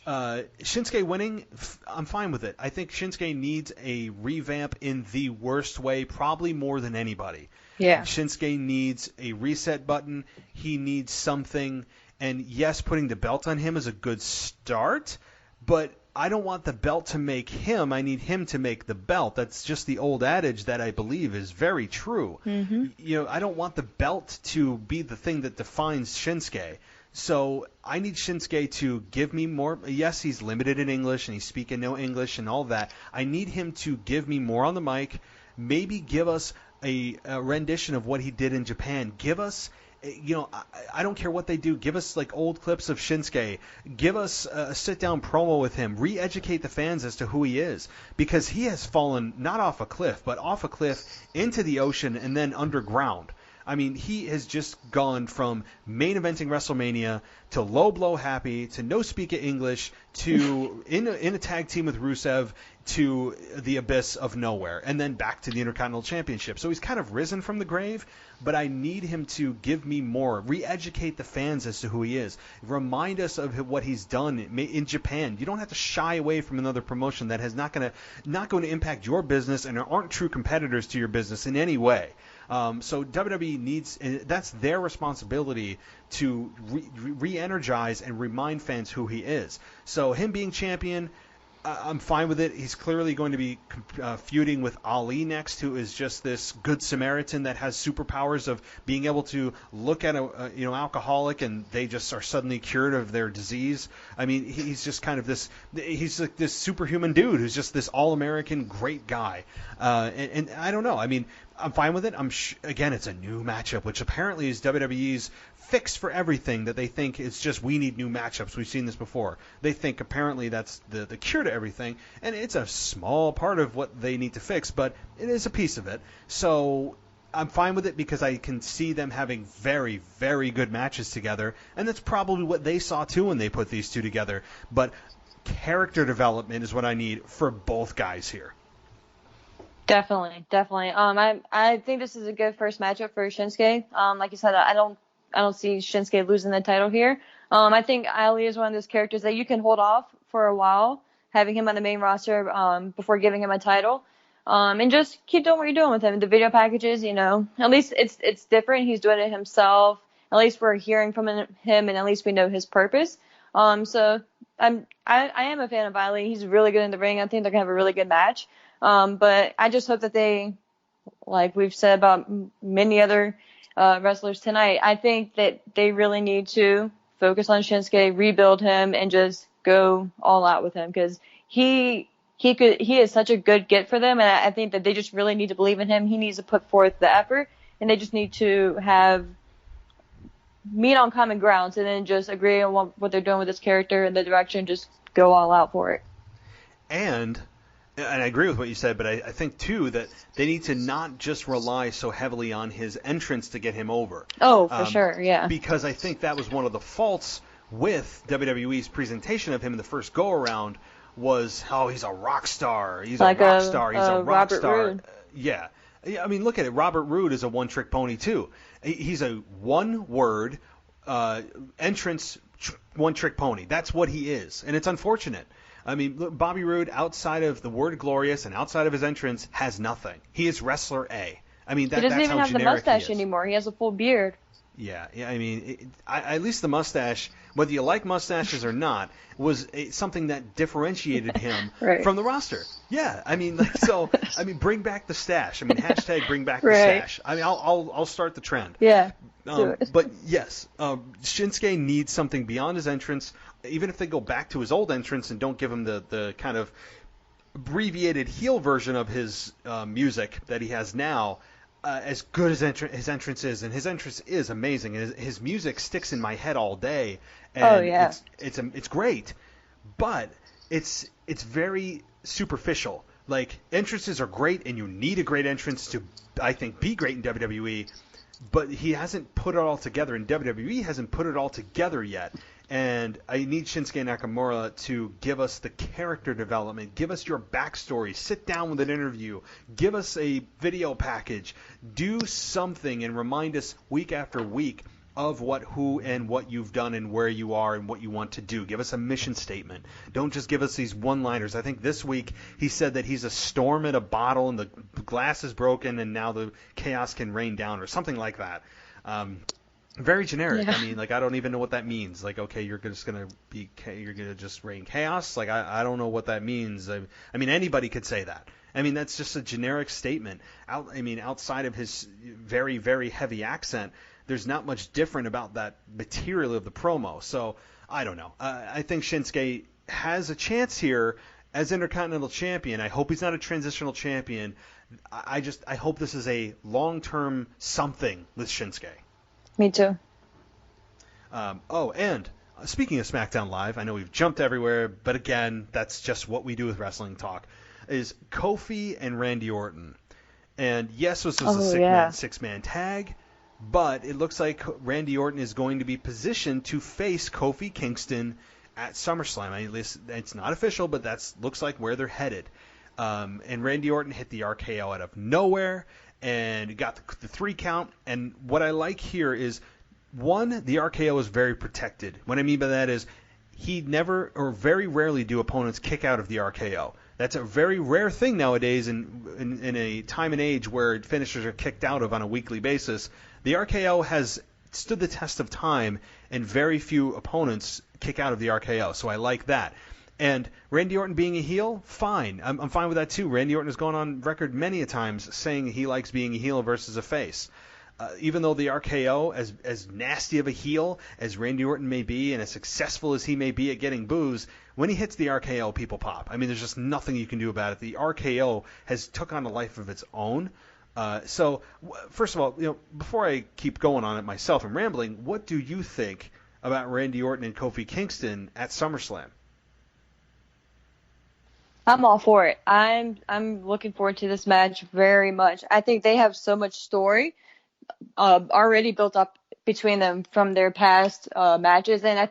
Shinsuke winning, I'm fine with it. I think Shinsuke needs a revamp in the worst way, probably more than anybody. Yeah. Shinsuke needs a reset button. He needs something. And yes, putting the belt on him is a good start, but I don't want the belt to make him. I need him to make the belt. That's just the old adage that I believe is very true. Mm-hmm. I don't want the belt to be the thing that defines Shinsuke. So I need Shinsuke to give me more. Yes, he's limited in English and he's speaking no English and all that. I need him to give me more on the mic. Maybe give us a rendition of what he did in Japan. Give us, I don't care what they do. Give us like old clips of Shinsuke. Give us a sit-down promo with him. Re-educate the fans as to who he is. Because he has fallen not off a cliff, but off a cliff into the ocean and then underground. I mean, he has just gone from main eventing WrestleMania to low blow happy to no speak of English to in a tag team with Rusev to the abyss of nowhere and then back to the Intercontinental Championship. So he's kind of risen from the grave, but I need him to give me more, re-educate the fans as to who he is, remind us of what he's done in Japan. You don't have to shy away from another promotion that has not going to impact your business and aren't true competitors to your business in any way. So WWE needs, that's their responsibility to re-energize and remind fans who he is. So him being champion, I'm fine with it. He's clearly going to be feuding with Ali next, who is just this good Samaritan that has superpowers of being able to look at a alcoholic and they just are suddenly cured of their disease. I mean, he's just kind of he's like this superhuman dude who's just this all-American great guy. And I don't know. I mean, I'm fine with it. Again, it's a new matchup, which apparently is WWE's fix for everything, that they think it's just we need new matchups. We've seen this before. They think apparently that's the cure to everything, and it's a small part of what they need to fix, but it is a piece of it. So I'm fine with it because I can see them having very, very good matches together, and that's probably what they saw too when they put these two together. But character development is what I need for both guys here. Definitely. I think this is a good first matchup for Shinsuke. Like you said, I don't see Shinsuke losing the title here. I think Ali is one of those characters that you can hold off for a while, having him on the main roster before giving him a title, and just keep doing what you're doing with him. The video packages, at least it's different. He's doing it himself. At least we're hearing from him, and at least we know his purpose. So I am a fan of Ali. He's really good in the ring. I think they're gonna have a really good match. But I just hope that they, like we've said about many other wrestlers tonight, I think that they really need to focus on Shinsuke, rebuild him, and just go all out with him, because he is such a good get for them, and I think that they just really need to believe in him. He needs to put forth the effort, and they just need to meet on common grounds and then just agree on what they're doing with this character and the direction, just go all out for it. And I agree with what you said, but I think, too, that they need to not just rely so heavily on his entrance to get him over. Oh, for sure, yeah. Because I think that was one of the faults with WWE's presentation of him in the first go-around, was, he's a rock star. He's like a rock star. He's a rock Robert star. Roode. Yeah. I mean, look at it. Robert Roode is a one-trick pony, too. He's a one-word entrance one-trick pony. That's what he is, and it's unfortunate. I mean, look, Bobby Roode, outside of the word glorious and outside of his entrance, has nothing. He is wrestler A. I mean, he doesn't even have the mustache anymore. He has a full beard. Yeah. I mean, at least the mustache, whether you like mustaches or not, was something that differentiated him right. from the roster. Yeah. I mean, bring back the stash. I mean, hashtag bring back the stash. I mean, I'll start the trend. Yeah. But yes, Shinsuke needs something beyond his entrance. Even if they go back to his old entrance and don't give him the kind of abbreviated heel version of his music that he has now, as good as his entrance is, and his entrance is amazing, and his music sticks in my head all day. And it's great, but it's very superficial. Like, entrances are great, and you need a great entrance to, I think, be great in WWE. But he hasn't put it all together, and WWE hasn't put it all together yet. And I need Shinsuke Nakamura to give us the character development, give us your backstory, sit down with an interview, give us a video package, do something and remind us week after week of who and what you've done and where you are and what you want to do. Give us a mission statement. Don't just give us these one-liners. I think this week he said that he's a storm in a bottle and the glass is broken and now the chaos can rain down or something like that. Very generic. Yeah. I mean, like, I don't even know what that means. Like, okay, you're going to just rain chaos? Like, I don't know what that means. I mean, anybody could say that. I mean, that's just a generic statement. Outside of his very, very heavy accent, there's not much different about that material of the promo. So, I don't know. I think Shinsuke has a chance here as Intercontinental Champion. I hope he's not a transitional champion. I hope this is a long-term something with Shinsuke. Me too. And speaking of SmackDown Live, I know we've jumped everywhere, but again, that's just what we do with Wrestling Talk, is Kofi and Randy Orton. And yes, this was a six-man tag, but it looks like Randy Orton is going to be positioned to face Kofi Kingston at SummerSlam. I mean, it's not official, but that looks like where they're headed. And Randy Orton hit the RKO out of nowhere and got the 3 count. And what I like here is, one, the RKO is very protected. What I mean by that is he never or very rarely do opponents kick out of the RKO. That's a very rare thing nowadays in a time and age where finishers are kicked out of on a weekly basis. The RKO has stood the test of time, and very few opponents kick out of the RKO. So I like that. And Randy Orton being a heel, fine. I'm fine with that too. Randy Orton has gone on record many a times saying he likes being a heel versus a face. Even though the RKO, as nasty of a heel as Randy Orton may be and as successful as he may be at getting boos, when he hits the RKO, people pop. I mean, there's just nothing you can do about it. The RKO has took on a life of its own. So, first of all, before I keep going on it myself and rambling, what do you think about Randy Orton and Kofi Kingston at SummerSlam? I'm all for it. I'm looking forward to this match very much. I think they have so much story already built up between them from their past matches, and I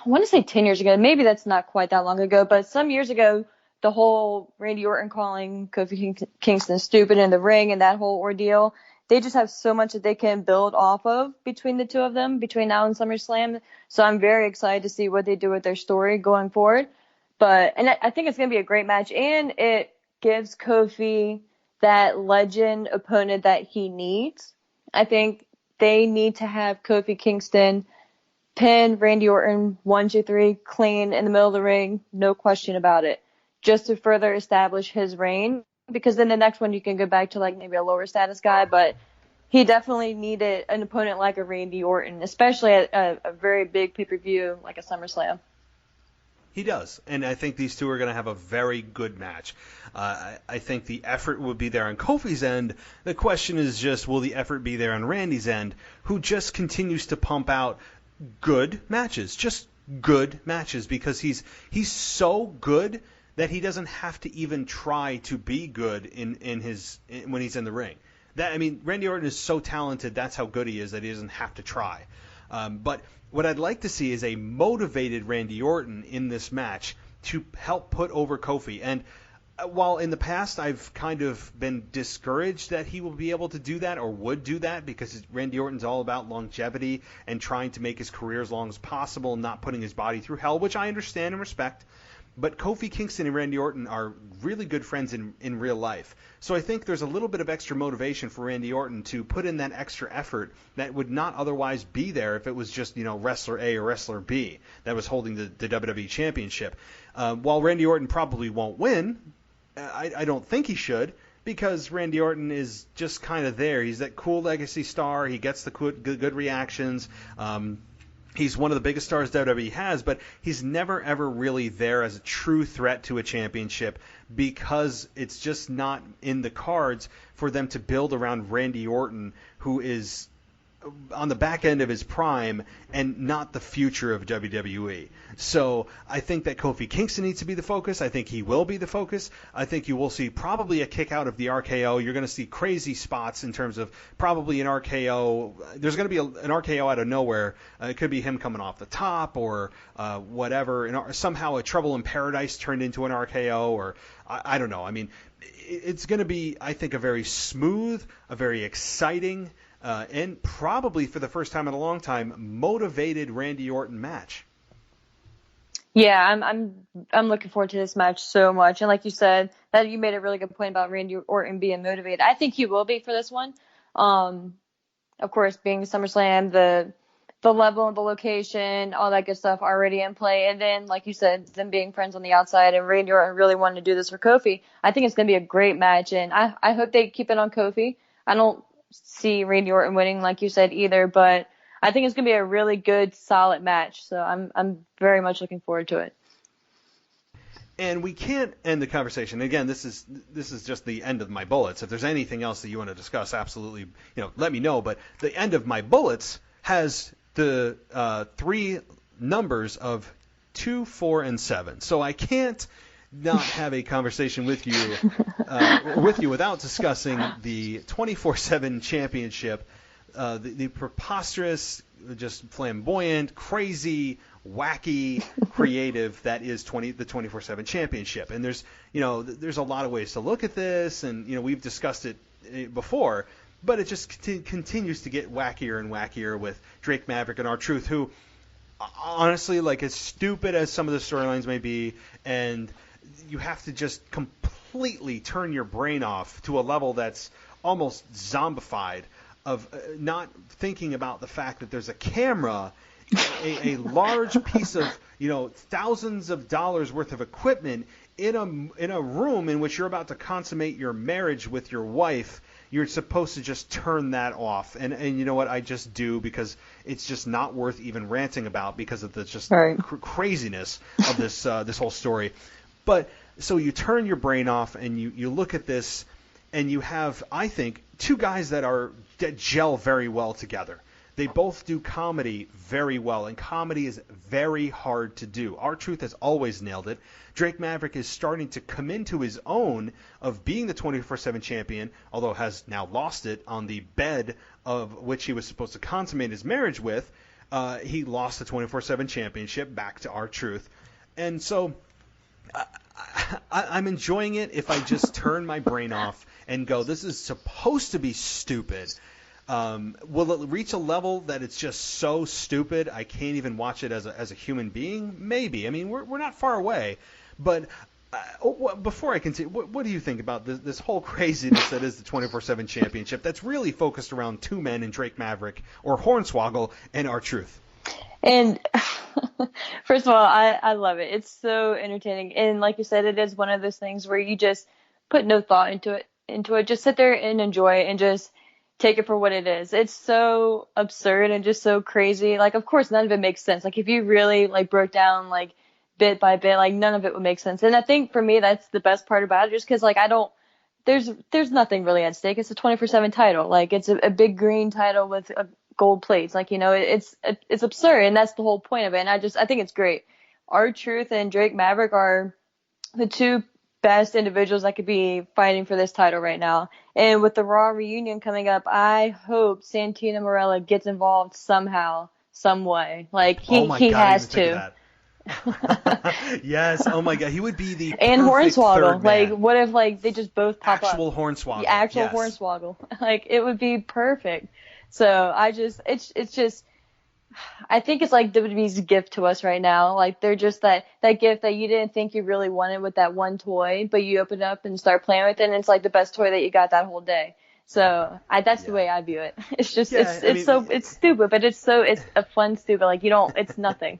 want to say 10 years ago. Maybe that's not quite that long ago, but some years ago, the whole Randy Orton calling Kofi Kingston stupid in the ring and that whole ordeal. They just have so much that they can build off of between the two of them, between now and SummerSlam. So I'm very excited to see what they do with their story going forward. And I think it's going to be a great match, and it gives Kofi that legend opponent that he needs. I think they need to have Kofi Kingston pin Randy Orton 1, 2, 3 clean in the middle of the ring, no question about it, just to further establish his reign. Because then the next one you can go back to like maybe a lower status guy, but he definitely needed an opponent like a Randy Orton, especially at a very big pay-per-view like a SummerSlam. He does, and I think these two are going to have a very good match. I think the effort would be there on Kofi's end. The question is just, will the effort be there on Randy's end, who just continues to pump out good matches, just good matches, because he's so good that he doesn't have to even try to be good when he's in the ring. Randy Orton is so talented, that's how good he is, that he doesn't have to try. But what I'd like to see is a motivated Randy Orton in this match to help put over Kofi. And while in the past I've kind of been discouraged that he will be able to do that or would do that, because Randy Orton's all about longevity and trying to make his career as long as possible and not putting his body through hell, which I understand and respect. But Kofi Kingston and Randy Orton are really good friends in real life. So I think there's a little bit of extra motivation for Randy Orton to put in that extra effort that would not otherwise be there if it was just, wrestler A or wrestler B that was holding the WWE Championship. While Randy Orton probably won't win, I don't think he should, because Randy Orton is just kind of there. He's that cool legacy star. He gets the good reactions. He's one of the biggest stars WWE has, but he's never, ever really there as a true threat to a championship, because it's just not in the cards for them to build around Randy Orton, who is on the back end of his prime and not the future of WWE. So I think that Kofi Kingston needs to be the focus. I think he will be the focus. I think you will see probably a kick out of the RKO. You're going to see crazy spots in terms of probably an RKO. There's going to be an RKO out of nowhere. It could be him coming off the top or whatever. And somehow a Trouble in Paradise turned into an RKO, or I don't know. I mean, it's going to be, I think, a very smooth, a very exciting, and probably for the first time in a long time, motivated Randy Orton match. Yeah, I'm looking forward to this match so much. And like you said, that you made a really good point about Randy Orton being motivated. I think he will be for this one. Of course, being SummerSlam, the level and the location, all that good stuff already in play. And then, like you said, them being friends on the outside and Randy Orton really wanting to do this for Kofi. I think it's going to be a great match, and I hope they keep it on Kofi. I don't see Randy Orton winning, like you said, either, but I think it's going to be a really good, solid match. So I'm very much looking forward to it. And we can't end the conversation. Again, this is just the end of my bullets. If there's anything else that you want to discuss, absolutely, let me know. But the end of my bullets has the three numbers of 2, 4, and 7. So I can't not have a conversation with you without discussing the 24/7 championship, the preposterous, just flamboyant, crazy, wacky, creative that is the 24/7 championship. And there's a lot of ways to look at this, and we've discussed it before, but it just continues to get wackier and wackier with Drake Maverick and R-Truth, who honestly, like, as stupid as some of the storylines may be, and you have to just completely turn your brain off to a level that's almost zombified of not thinking about the fact that there's a camera, a large piece of, thousands of dollars worth of equipment in a room in which you're about to consummate your marriage with your wife. You're supposed to just turn that off. And you know what? I just do, because it's just not worth even ranting about because of the just craziness of this whole story. But so you turn your brain off and you look at this, and you have, I think, two guys that gel very well together. They both do comedy very well, and comedy is very hard to do. R-Truth has always nailed it. Drake Maverick is starting to come into his own of being the 24/7 champion, although has now lost it on the bed of which he was supposed to consummate his marriage with. He lost the 24/7 championship back to R-Truth. And so I'm enjoying it if I just turn my brain off and go, this is supposed to be stupid. Will it reach a level that it's just so stupid I can't even watch it as a human being? Maybe. I mean, we're not far away. But before I continue, what do you think about this whole craziness that is the 24/7 championship that's really focused around two men in Drake Maverick, or Hornswoggle, and R-Truth? And first of all, I love it. It's so entertaining. And like you said, it is one of those things where you just put no thought into it. Just sit there and enjoy it and just take it for what it is. It's so absurd and just so crazy. Like, of course, none of it makes sense. Like, if you really broke down bit by bit, none of it would make sense. And I think for me, that's the best part about it, just because there's nothing really at stake. It's a 24/7 title. It's a big green title with gold plates. It's absurd, and that's the whole point of it. And I think it's great. R-Truth and Drake Maverick are the two best individuals that could be fighting for this title right now. And with the Raw reunion coming up, I hope Santina Marella gets involved somehow, some way. Like Oh my he God, I has didn't think to. of that. Yes. Oh my God, he would be the And perfect Hornswoggle. third man. Like, what if like they just both pop up? Actual Hornswoggle. The actual Yes. Hornswoggle. Like, it would be perfect. So it's just, I think it's like WWE's gift to us right now. Like, they're just that gift that you didn't think you really wanted with that one toy, but you open it up and start playing with it, and it's like the best toy that you got that whole day. So that's the way I view it. It's just, it's stupid, but it's a fun stupid. Like, it's nothing,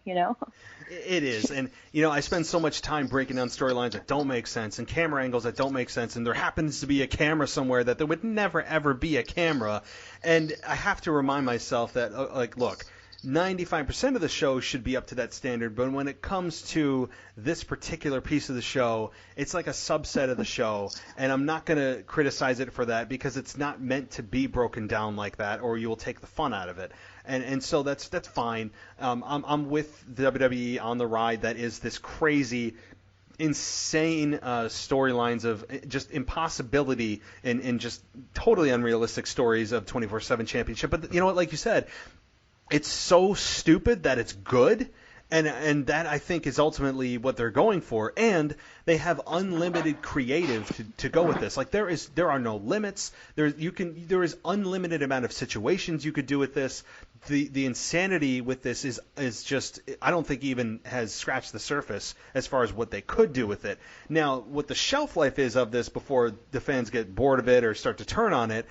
It is, and I spend so much time breaking down storylines that don't make sense and camera angles that don't make sense, and there happens to be a camera somewhere that there would never ever be a camera, and I have to remind myself that, look, 95% of the show should be up to that standard, but when it comes to this particular piece of the show, it's like a subset of the show, and I'm not going to criticize it for that because it's not meant to be broken down like that, or you will take the fun out of it. And so that's fine. I'm with the WWE on the ride that is this crazy, insane storylines of just impossibility and just totally unrealistic stories of 24/7 championship. But you know what, like you said, it's so stupid that it's good, and that I think is ultimately what they're going for. And they have unlimited creative to go with this. Like, there are no limits. There is unlimited amount of situations you could do with this. The insanity with this is just, I don't think even has scratched the surface as far as what they could do with it. Now, what the shelf life is of this before the fans get bored of it or start to turn on it,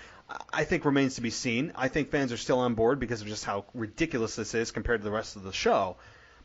I think remains to be seen. I think fans are still on board because of just how ridiculous this is compared to the rest of the show.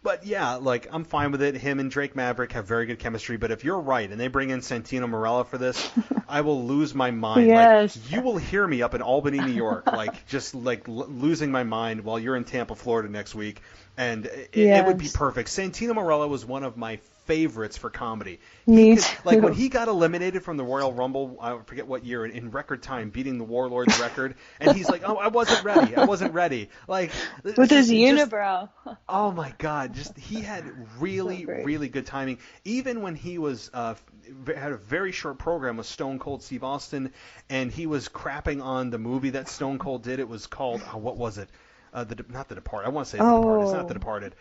But yeah, like, I'm fine with it. Him and Drake Maverick have very good chemistry. But if you're right and they bring in Santino Marella for this, I will lose my mind. Yes. Like, you will hear me up in Albany, New York, like, just like losing my mind while you're in Tampa, Florida next week. And it would be perfect. Santino Marella was one of my favorites for comedy. Like, when he got eliminated from the Royal Rumble, I forget what year, in record time, beating the Warlord's record, and he's like, "Oh, I wasn't ready." Like, with his unibrow. Oh my God! Just, he had really, really good timing. Even when he was had a very short program with Stone Cold Steve Austin, and he was crapping on the movie that Stone Cold did. It was called, what was it? Not The Departed. I want to say The Departed. It's not The Departed.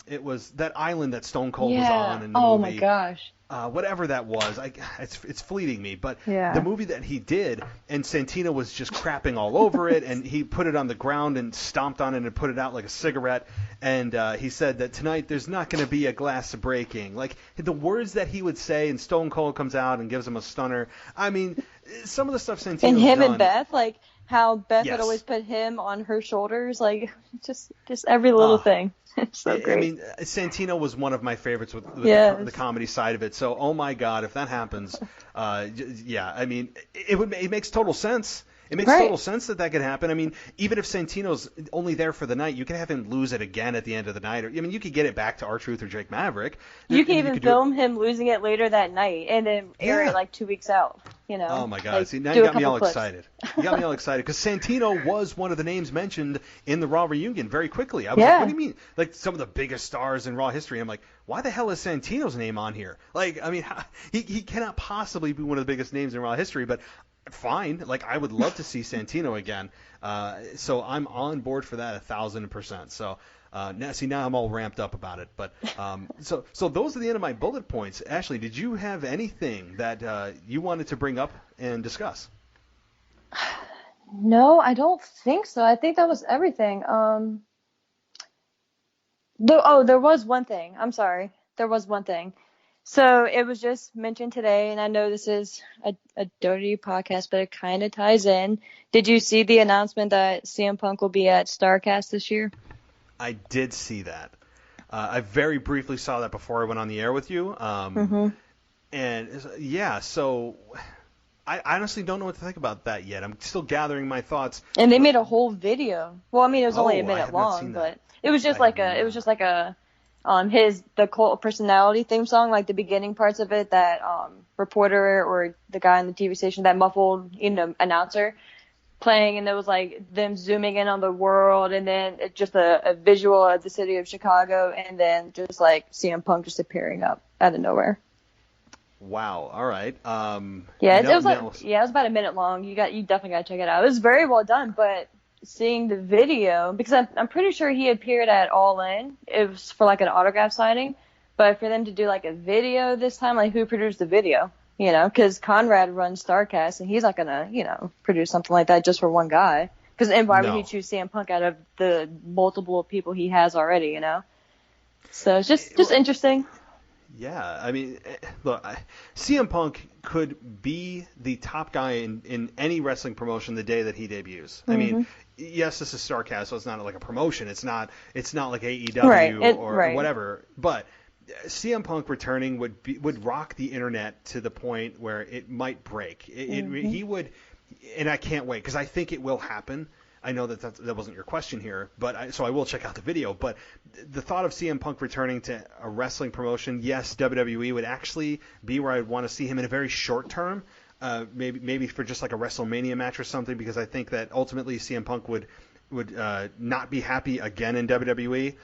It was that island that Stone Cold was on in the movie. Oh my gosh. Whatever that was, it's fleeting me. But yeah. The movie that he did, and Santino was just crapping all over it, and he put it on the ground and stomped on it and put it out like a cigarette. And he said that tonight there's not going to be a glass breaking. Like, the words that he would say, and Stone Cold comes out and gives him a stunner. I mean, some of the stuff Santino's and him done, and Beth, like, how Beth had always put him on her shoulders, like, just every little thing. It's so great. I mean, Santino was one of my favorites with the comedy side of it. So, oh my God, if that happens, yeah, I mean, it makes total sense. It makes total sense that could happen. I mean, even if Santino's only there for the night, you can have him lose it again at the end of the night. Or, I mean, you could get it back to R-Truth or Drake Maverick. You can even film him losing it later that night and then air it like 2 weeks out. Oh my God! Like, see, now you got me all excited. You got me all excited because Santino was one of the names mentioned in the Raw reunion very quickly. I was like, what do you mean? Like, some of the biggest stars in Raw history. I'm like, why the hell is Santino's name on here? Like, I mean, he cannot possibly be one of the biggest names in Raw history, but fine. Like, I would love to see Santino again. So I'm on board for that 1,000%. So. Now I'm all ramped up about it, but so those are the end of my bullet points. Ashley, did you have anything that you wanted to bring up and discuss? No, I don't think so. I think that was everything. There was one thing. I'm sorry. There was one thing. So it was just mentioned today, and I know this is a dirty podcast, but it kind of ties in. Did you see the announcement that CM Punk will be at StarCast this year? I did see that. I very briefly saw that before I went on the air with you. And yeah, so I honestly don't know what to think about that yet. I'm still gathering my thoughts. And they made a whole video. Well, I mean, it was only a minute long, but it was just like the Cult Personality theme song, like the beginning parts of it, that reporter or the guy on the TV station, that muffled, announcer playing, and there was like them zooming in on the world, and then just a visual of the city of Chicago, and then just like CM Punk just appearing up out of nowhere. Wow. All right. It was about a minute long. You definitely got to check it out. It was very well done, but seeing the video, because I'm pretty sure he appeared at All In. It was for like an autograph signing. But for them to do like a video this time, like who produced the video? You know, because Conrad runs StarCast, and he's not going to, you know, produce something like that just for one guy. And why would he choose CM Punk out of the multiple people he has already, you know? So it's just interesting. Yeah, I mean, look, CM Punk could be the top guy in any wrestling promotion the day that he debuts. I mean, yes, this is StarCast, so it's not like a promotion. It's not like AEW or whatever. But CM Punk returning would rock the internet to the point where it might break. He would, and I can't wait because I think it will happen. I know that wasn't your question here, but so I will check out the video. But the thought of CM Punk returning to a wrestling promotion, yes, WWE would actually be where I'd want to see him in a very short term, maybe for just like a WrestleMania match or something, because I think that ultimately CM Punk would not be happy again in WWE.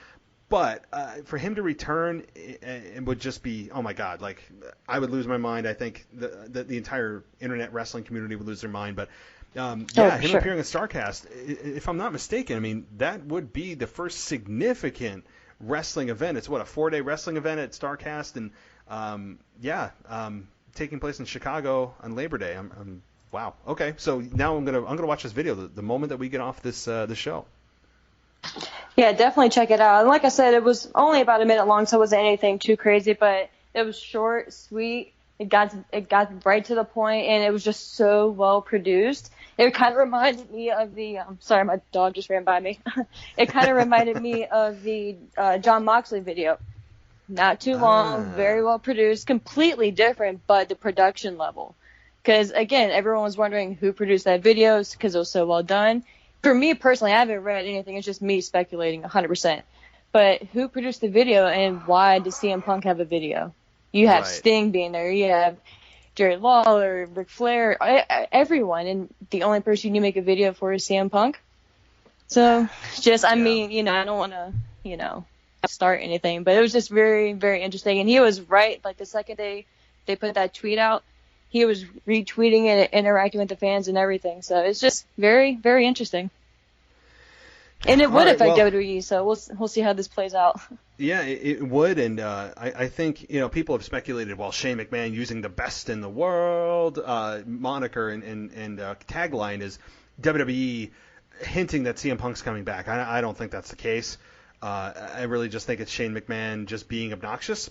But for him to return, it would just be, oh my God, like I would lose my mind. I think the entire internet wrestling community would lose their mind. But him appearing on StarCast, if I'm not mistaken, I mean, that would be the first significant wrestling event. It's a 4-day wrestling event at StarCast, and taking place in Chicago on Labor Day. Wow. Okay, so now I'm gonna watch this video the moment that we get off this show. Yeah, definitely check it out. And like I said, it was only about a minute long, so it wasn't anything too crazy, but it was short, sweet. It got right to the point, and it was just so well produced. It kind of reminded me of the sorry, my dog just ran by me. It kind of reminded me of the Jon Moxley video. Not too long, very well produced, completely different, but the production level. Because again, everyone was wondering who produced that video because it was so well done. For me personally, I haven't read anything. It's just me speculating 100%. But who produced the video, and why does CM Punk have a video? You have Sting being there. You have Jerry Lawler, Ric Flair, everyone. And the only person you make a video for is CM Punk. So I mean, you know, I don't want to, you know, start anything. But it was just very, very interesting. And he was right. Like the second they put that tweet out, he was retweeting it, interacting with the fans and everything. So it's just very, very interesting. And it would affect WWE, so we'll see how this plays out. Yeah, it would, and I think, you know, people have speculated, well, Shane McMahon using the best in the world moniker and tagline is WWE hinting that CM Punk's coming back. I don't think that's the case. I really just think it's Shane McMahon just being obnoxious.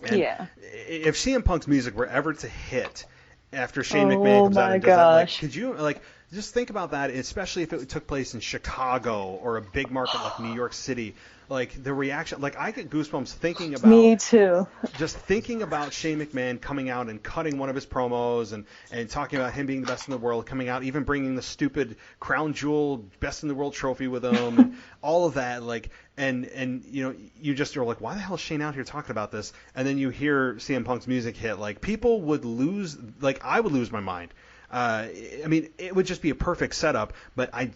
If CM Punk's music were ever to hit after Shane McMahon comes out and does that, like, could you, like, just think about that, especially if it took place in Chicago or a big market like New York City. Like, the reaction, like, I get goosebumps thinking about... Me too. Just thinking about Shane McMahon coming out and cutting one of his promos and talking about him being the best in the world, coming out, even bringing the stupid Crown Jewel Best in the World trophy with him, and all of that, like... And you know, you just are like, why the hell is Shane out here talking about this? And then you hear CM Punk's music hit. Like, people would lose... Like, I would lose my mind. I mean, it would just be a perfect setup, but I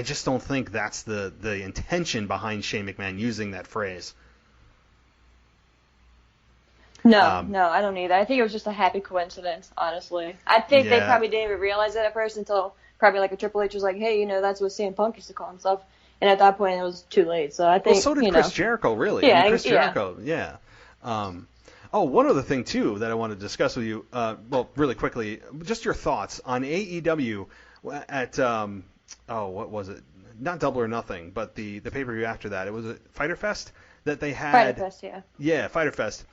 just don't think that's the intention behind Shane McMahon using that phrase. No, I don't either. I think it was just a happy coincidence, honestly. I think they probably didn't even realize it at first until probably like a Triple H was like, hey, you know, that's what CM Punk used to call himself. And at that point, it was too late. So I think, so did Chris Jericho, really. Yeah, I mean, Chris Jericho, yeah. One other thing, too, that I want to discuss with you, really quickly, just your thoughts on AEW at, what was it? Not Double or Nothing, but the pay-per-view after that. It was a Fyter Fest that they had. Fyter Fest, yeah. Yeah, Fyter Fest,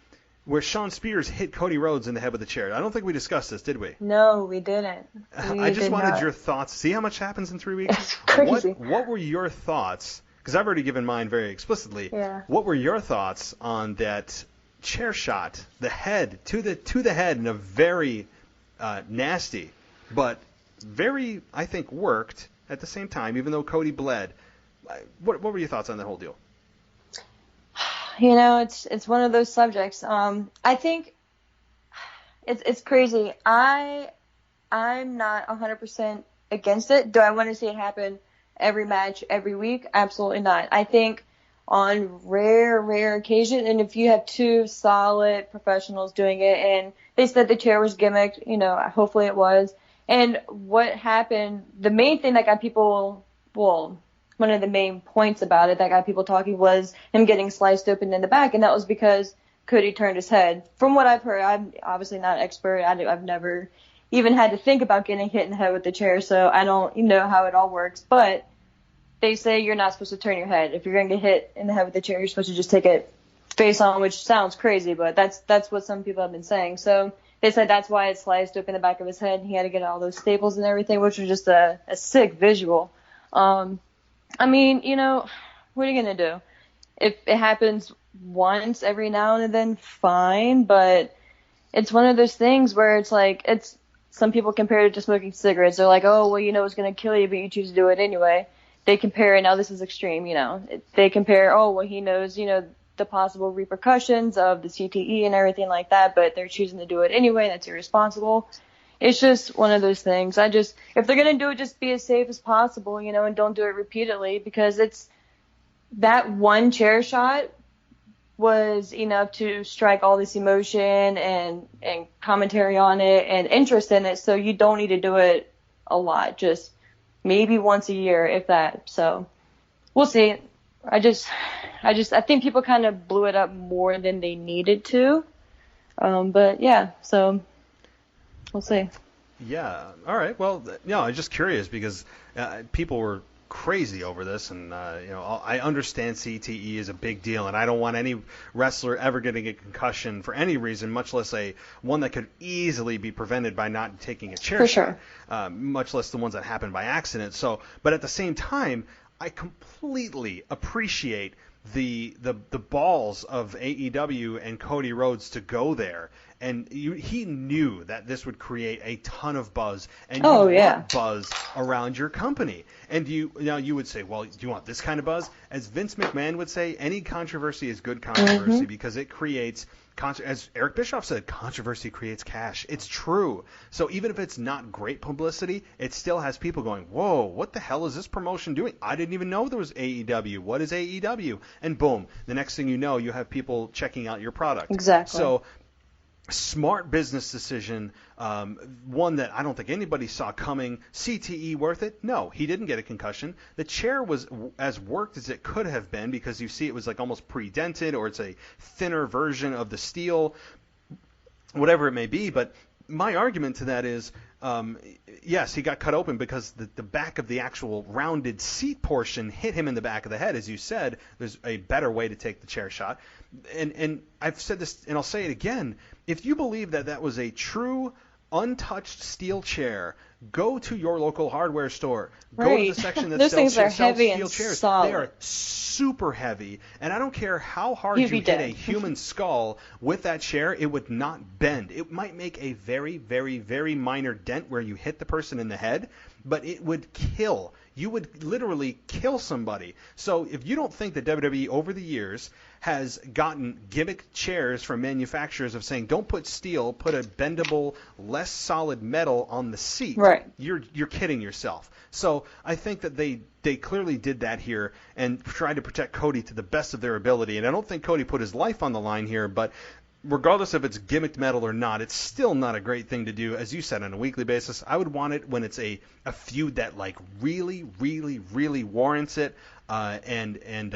where Shawn Spears hit Cody Rhodes in the head with a chair. I don't think we discussed this, did we? No, we didn't. I just wanted your thoughts. See how much happens in 3 weeks? It's crazy. What were your thoughts? Because I've already given mine very explicitly. Yeah. What were your thoughts on that chair shot, the head to the head in a very nasty, but very, I think, worked at the same time, even though Cody bled. What were your thoughts on that whole deal? You know, it's one of those subjects. I think it's crazy. I'm not 100% against it. Do I want to see it happen every match, every week? Absolutely not. I think on rare occasion, and if you have two solid professionals doing it, and they said the chair was gimmicked, you know, hopefully it was, And what happened, the main thing that got people, well, one of the main points about it that got people talking was him getting sliced open in the back, and that was because Cody turned his head. From what I've heard, I'm obviously not an expert. I've never even had to think about getting hit in the head with the chair, so I don't know how it all works. But they say you're not supposed to turn your head. If you're going to get hit in the head with the chair, you're supposed to just take it face on, which sounds crazy, but that's what some people have been saying. So they said that's why it sliced open the back of his head, and he had to get all those staples and everything, which was just a sick visual. I mean, what are you going to do? If it happens once every now and then, fine, but it's one of those things where it's like, some people compare it to smoking cigarettes. They're like, oh, well, it's going to kill you, but you choose to do it anyway. They compare it, now this is extreme, they compare, oh, well, he knows, the possible repercussions of the CTE and everything like that, but they're choosing to do it anyway. That's irresponsible. It's just one of those things. If they're going to do it, just be as safe as possible, and don't do it repeatedly, because it's that one chair shot was enough to strike all this emotion and commentary on it and interest in it. So you don't need to do it a lot, just maybe once a year, if that. So we'll see. I think people kind of blew it up more than they needed to. But yeah, so we'll see. Yeah. All right. Well, I'm just curious because people were crazy over this, and I understand CTE is a big deal, and I don't want any wrestler ever getting a concussion for any reason, much less one that could easily be prevented by not taking a chair for shot, sure. Much less the ones that happen by accident. So, but at the same time, I completely appreciate the balls of AEW and Cody Rhodes to go there, and he knew that this would create a ton of buzz, and want buzz around your company. And you would say, well, do you want this kind of buzz? As Vince McMahon would say, any controversy is good controversy because it creates, as Eric Bischoff said, controversy creates cash. It's true. So even if it's not great publicity, it still has people going, whoa, what the hell is this promotion doing? I didn't even know there was AEW. What is AEW? And boom, the next thing you know, you have people checking out your product. Exactly. So smart business decision, one that I don't think anybody saw coming. CTE worth it? No, he didn't get a concussion. The chair was as worked as it could have been because you see it was like almost pre-dented, or it's a thinner version of the steel, whatever it may be. But my argument to that is, yes, he got cut open because the back of the actual rounded seat portion hit him in the back of the head. As you said, there's a better way to take the chair shot. And I've said this, and I'll say it again. If you believe that was a true, untouched steel chair, go to your local hardware store. Right. Go to the section that Those things are sells heavy steel and chairs. solid. They are super heavy, and I don't care how hard You'd you be hit dead. a human skull with that chair, it would not bend. It might make a very, very, very minor dent where you hit the person in the head, but it would kill. You would literally kill somebody. So if you don't think that WWE over the years has gotten gimmick chairs from manufacturers of saying, don't put steel, put a bendable, less solid metal on the seat, right, you're kidding yourself. So I think that they clearly did that here and tried to protect Cody to the best of their ability. And I don't think Cody put his life on the line here, but regardless if it's gimmicked metal or not, it's still not a great thing to do, as you said, on a weekly basis. I would want it when it's a feud that like really, really, really warrants it, and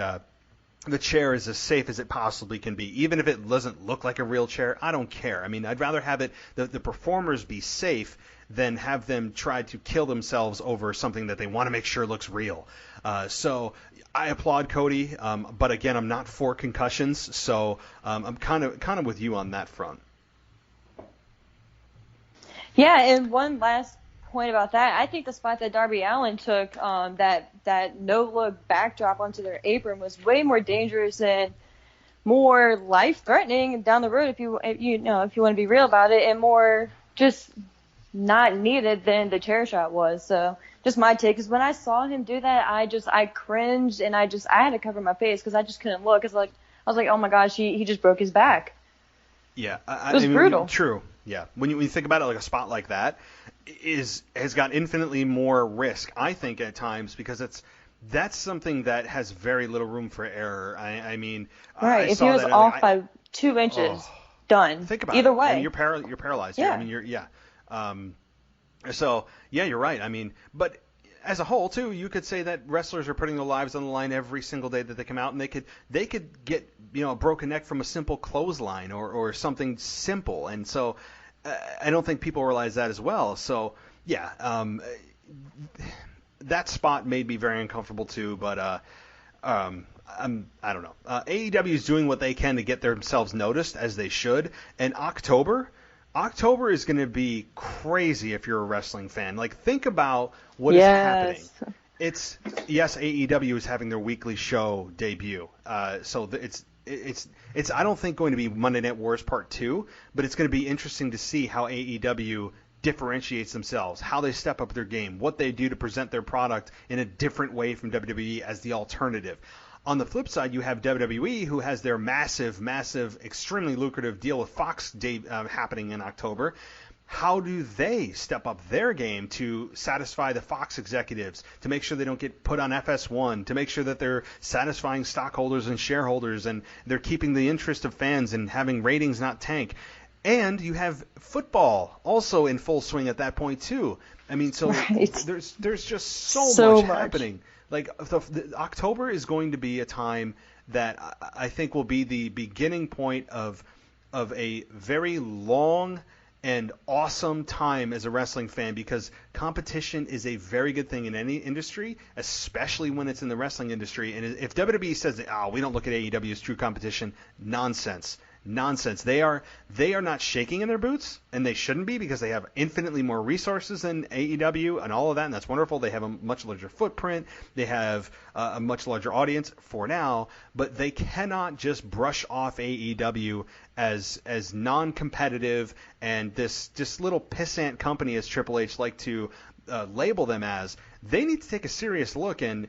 the chair is as safe as it possibly can be. Even if it doesn't look like a real chair, I don't care. I mean, I'd rather have the performers be safe than have them try to kill themselves over something that they want to make sure looks real. So I applaud Cody, but again, I'm not for concussions, so I'm kind of with you on that front. Yeah, and one last point about that, I think the spot that Darby Allin took, that no-look backdrop onto their apron, was way more dangerous and more life-threatening down the road if you want to be real about it, and more just not needed than the chair shot was. So just my take is when I saw him do that, I cringed, and I had to cover my face because I just couldn't look. I was like, oh my gosh, he just broke his back. Yeah, it was brutal. True. Yeah, when you think about it, like a spot like that has got infinitely more risk, I think, at times, because that's something that has very little room for error. I mean, right? If he was off by 2 inches, done. Think about either it. way. I mean, you're paralyzed yeah. here. I mean, So, yeah, you're right. I mean, but as a whole, too, you could say that wrestlers are putting their lives on the line every single day that they come out, and they could get a broken neck from a simple clothesline or something simple. And so, I don't think people realize that as well. So, yeah, that spot made me very uncomfortable too. But I don't know. AEW is doing what they can to get themselves noticed, as they should. And October is going to be crazy if you're a wrestling fan. Like, think about what is happening. Yes, AEW is having their weekly show debut. So it's I don't think going to be Monday Night Wars Part 2, but it's going to be interesting to see how AEW differentiates themselves, how they step up their game, what they do to present their product in a different way from WWE as the alternative. On the flip side, you have WWE, who has their massive, extremely lucrative deal with Fox happening in October. How do they step up their game to satisfy the Fox executives, to make sure they don't get put on FS1, to make sure that they're satisfying stockholders and shareholders, and they're keeping the interest of fans and having ratings not tank? And you have football also in full swing at that point too. I mean, so there's just so much happening. Like, October is going to be a time that I think will be the beginning point of a very long and awesome time as a wrestling fan, because competition is a very good thing in any industry, especially when it's in the wrestling industry. And if WWE says that, we don't look at AEW as true competition, nonsense. They are not shaking in their boots, and they shouldn't be, because they have infinitely more resources than AEW and all of that, and that's wonderful. They have a much larger footprint. They have a much larger audience for now, but they cannot just brush off AEW as non-competitive and this little pissant company, as Triple H like to label them as. They need to take a serious look and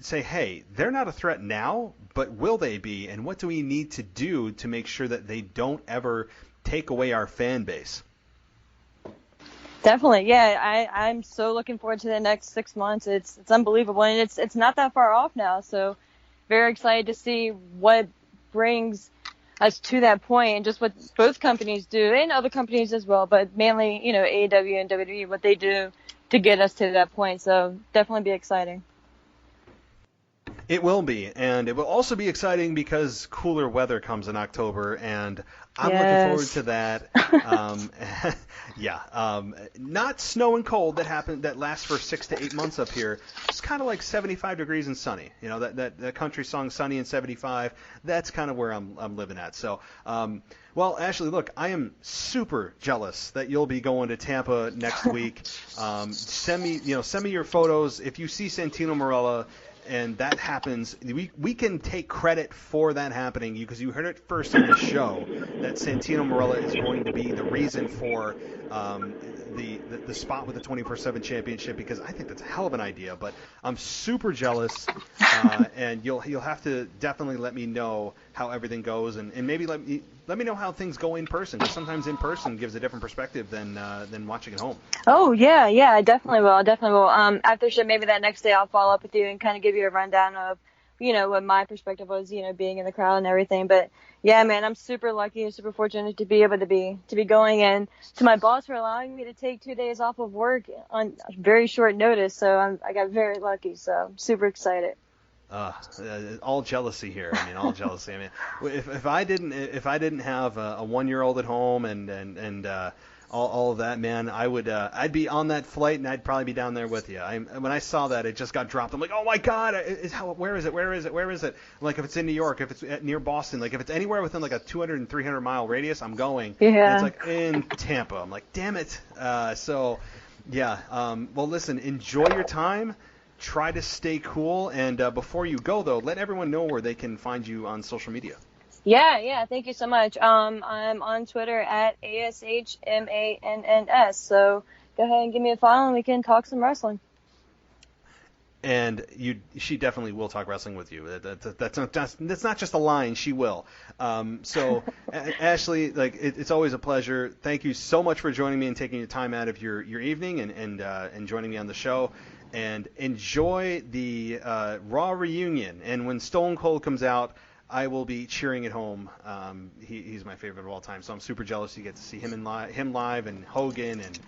say, hey, they're not a threat now, but will they be? And what do we need to do to make sure that they don't ever take away our fan base? Definitely, yeah. I'm so looking forward to the next 6 months. It's unbelievable, and it's not that far off now. So very excited to see what brings us to that point, and just what both companies do, and other companies as well, but mainly, AEW and WWE, what they do to get us to that point. So definitely be exciting. It will be, and it will also be exciting because cooler weather comes in October, and I'm looking forward to that. Not snow and cold that lasts for 6 to 8 months up here. It's kind of like 75 degrees and sunny. That country song "Sunny and 75." That's kind of where I'm living at. So, well, Ashley, look, I am super jealous that you'll be going to Tampa next week. Send me your photos if you see Santino Marella. And that happens, we can take credit for that happening, because you heard it first in the show that Santino Marella is going to be the reason for the spot with the 24/7 championship, because I think that's a hell of an idea. But I'm super jealous, and you'll have to definitely let me know how everything goes, and maybe let me know how things go in person, because sometimes in person gives a different perspective than watching at home. Oh yeah, I definitely will. After show, maybe that next day I'll follow up with you and kind of give you a rundown of, what my perspective was, being in the crowd and everything. But yeah, man, I'm super lucky and super fortunate to be able to be going, and to my boss for allowing me to take 2 days off of work on very short notice. So I got very lucky. So I'm super excited. All jealousy here. All jealousy. If I didn't have a 1-year-old at home and all of that, man, I'd be on that flight, and I'd probably be down there with you. When I saw that it just got dropped, I'm like, oh my God, where is it? Like, if it's in New York, if it's near Boston, like if it's anywhere within like a 200 and 300 mile radius, I'm going. Yeah. And it's like in Tampa. I'm like, damn it. Well, listen, enjoy your time. Try to stay cool, and before you go, though, let everyone know where they can find you on social media. Yeah, thank you so much. I'm on Twitter at ASHMANNS, so go ahead and give me a follow, and we can talk some wrestling. And she definitely will talk wrestling with you. That's not just a line. She will. So, Ashley, it's always a pleasure. Thank you so much for joining me and taking your time out of your evening and joining me on the show. And enjoy the Raw reunion. And when Stone Cold comes out, I will be cheering at home. He's my favorite of all time, so I'm super jealous you get to see him live, and Hogan, and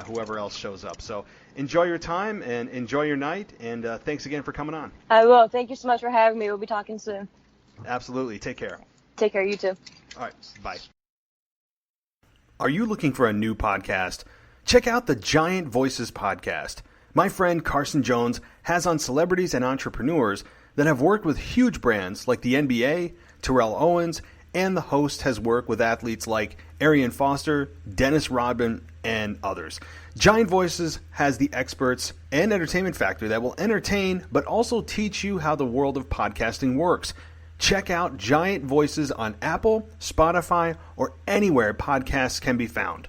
whoever else shows up. So enjoy your time and enjoy your night, and thanks again for coming on. I will. Thank you so much for having me. We'll be talking soon. Absolutely. Take care. Take care. You too. All right. Bye. Are you looking for a new podcast? Check out the Giant Voices podcast. My friend Carson Jones has on celebrities and entrepreneurs that have worked with huge brands like the NBA, Terrell Owens, and the host has worked with athletes like Arian Foster, Dennis Rodman, and others. Giant Voices has the experts and entertainment factor that will entertain but also teach you how the world of podcasting works. Check out Giant Voices on Apple, Spotify, or anywhere podcasts can be found.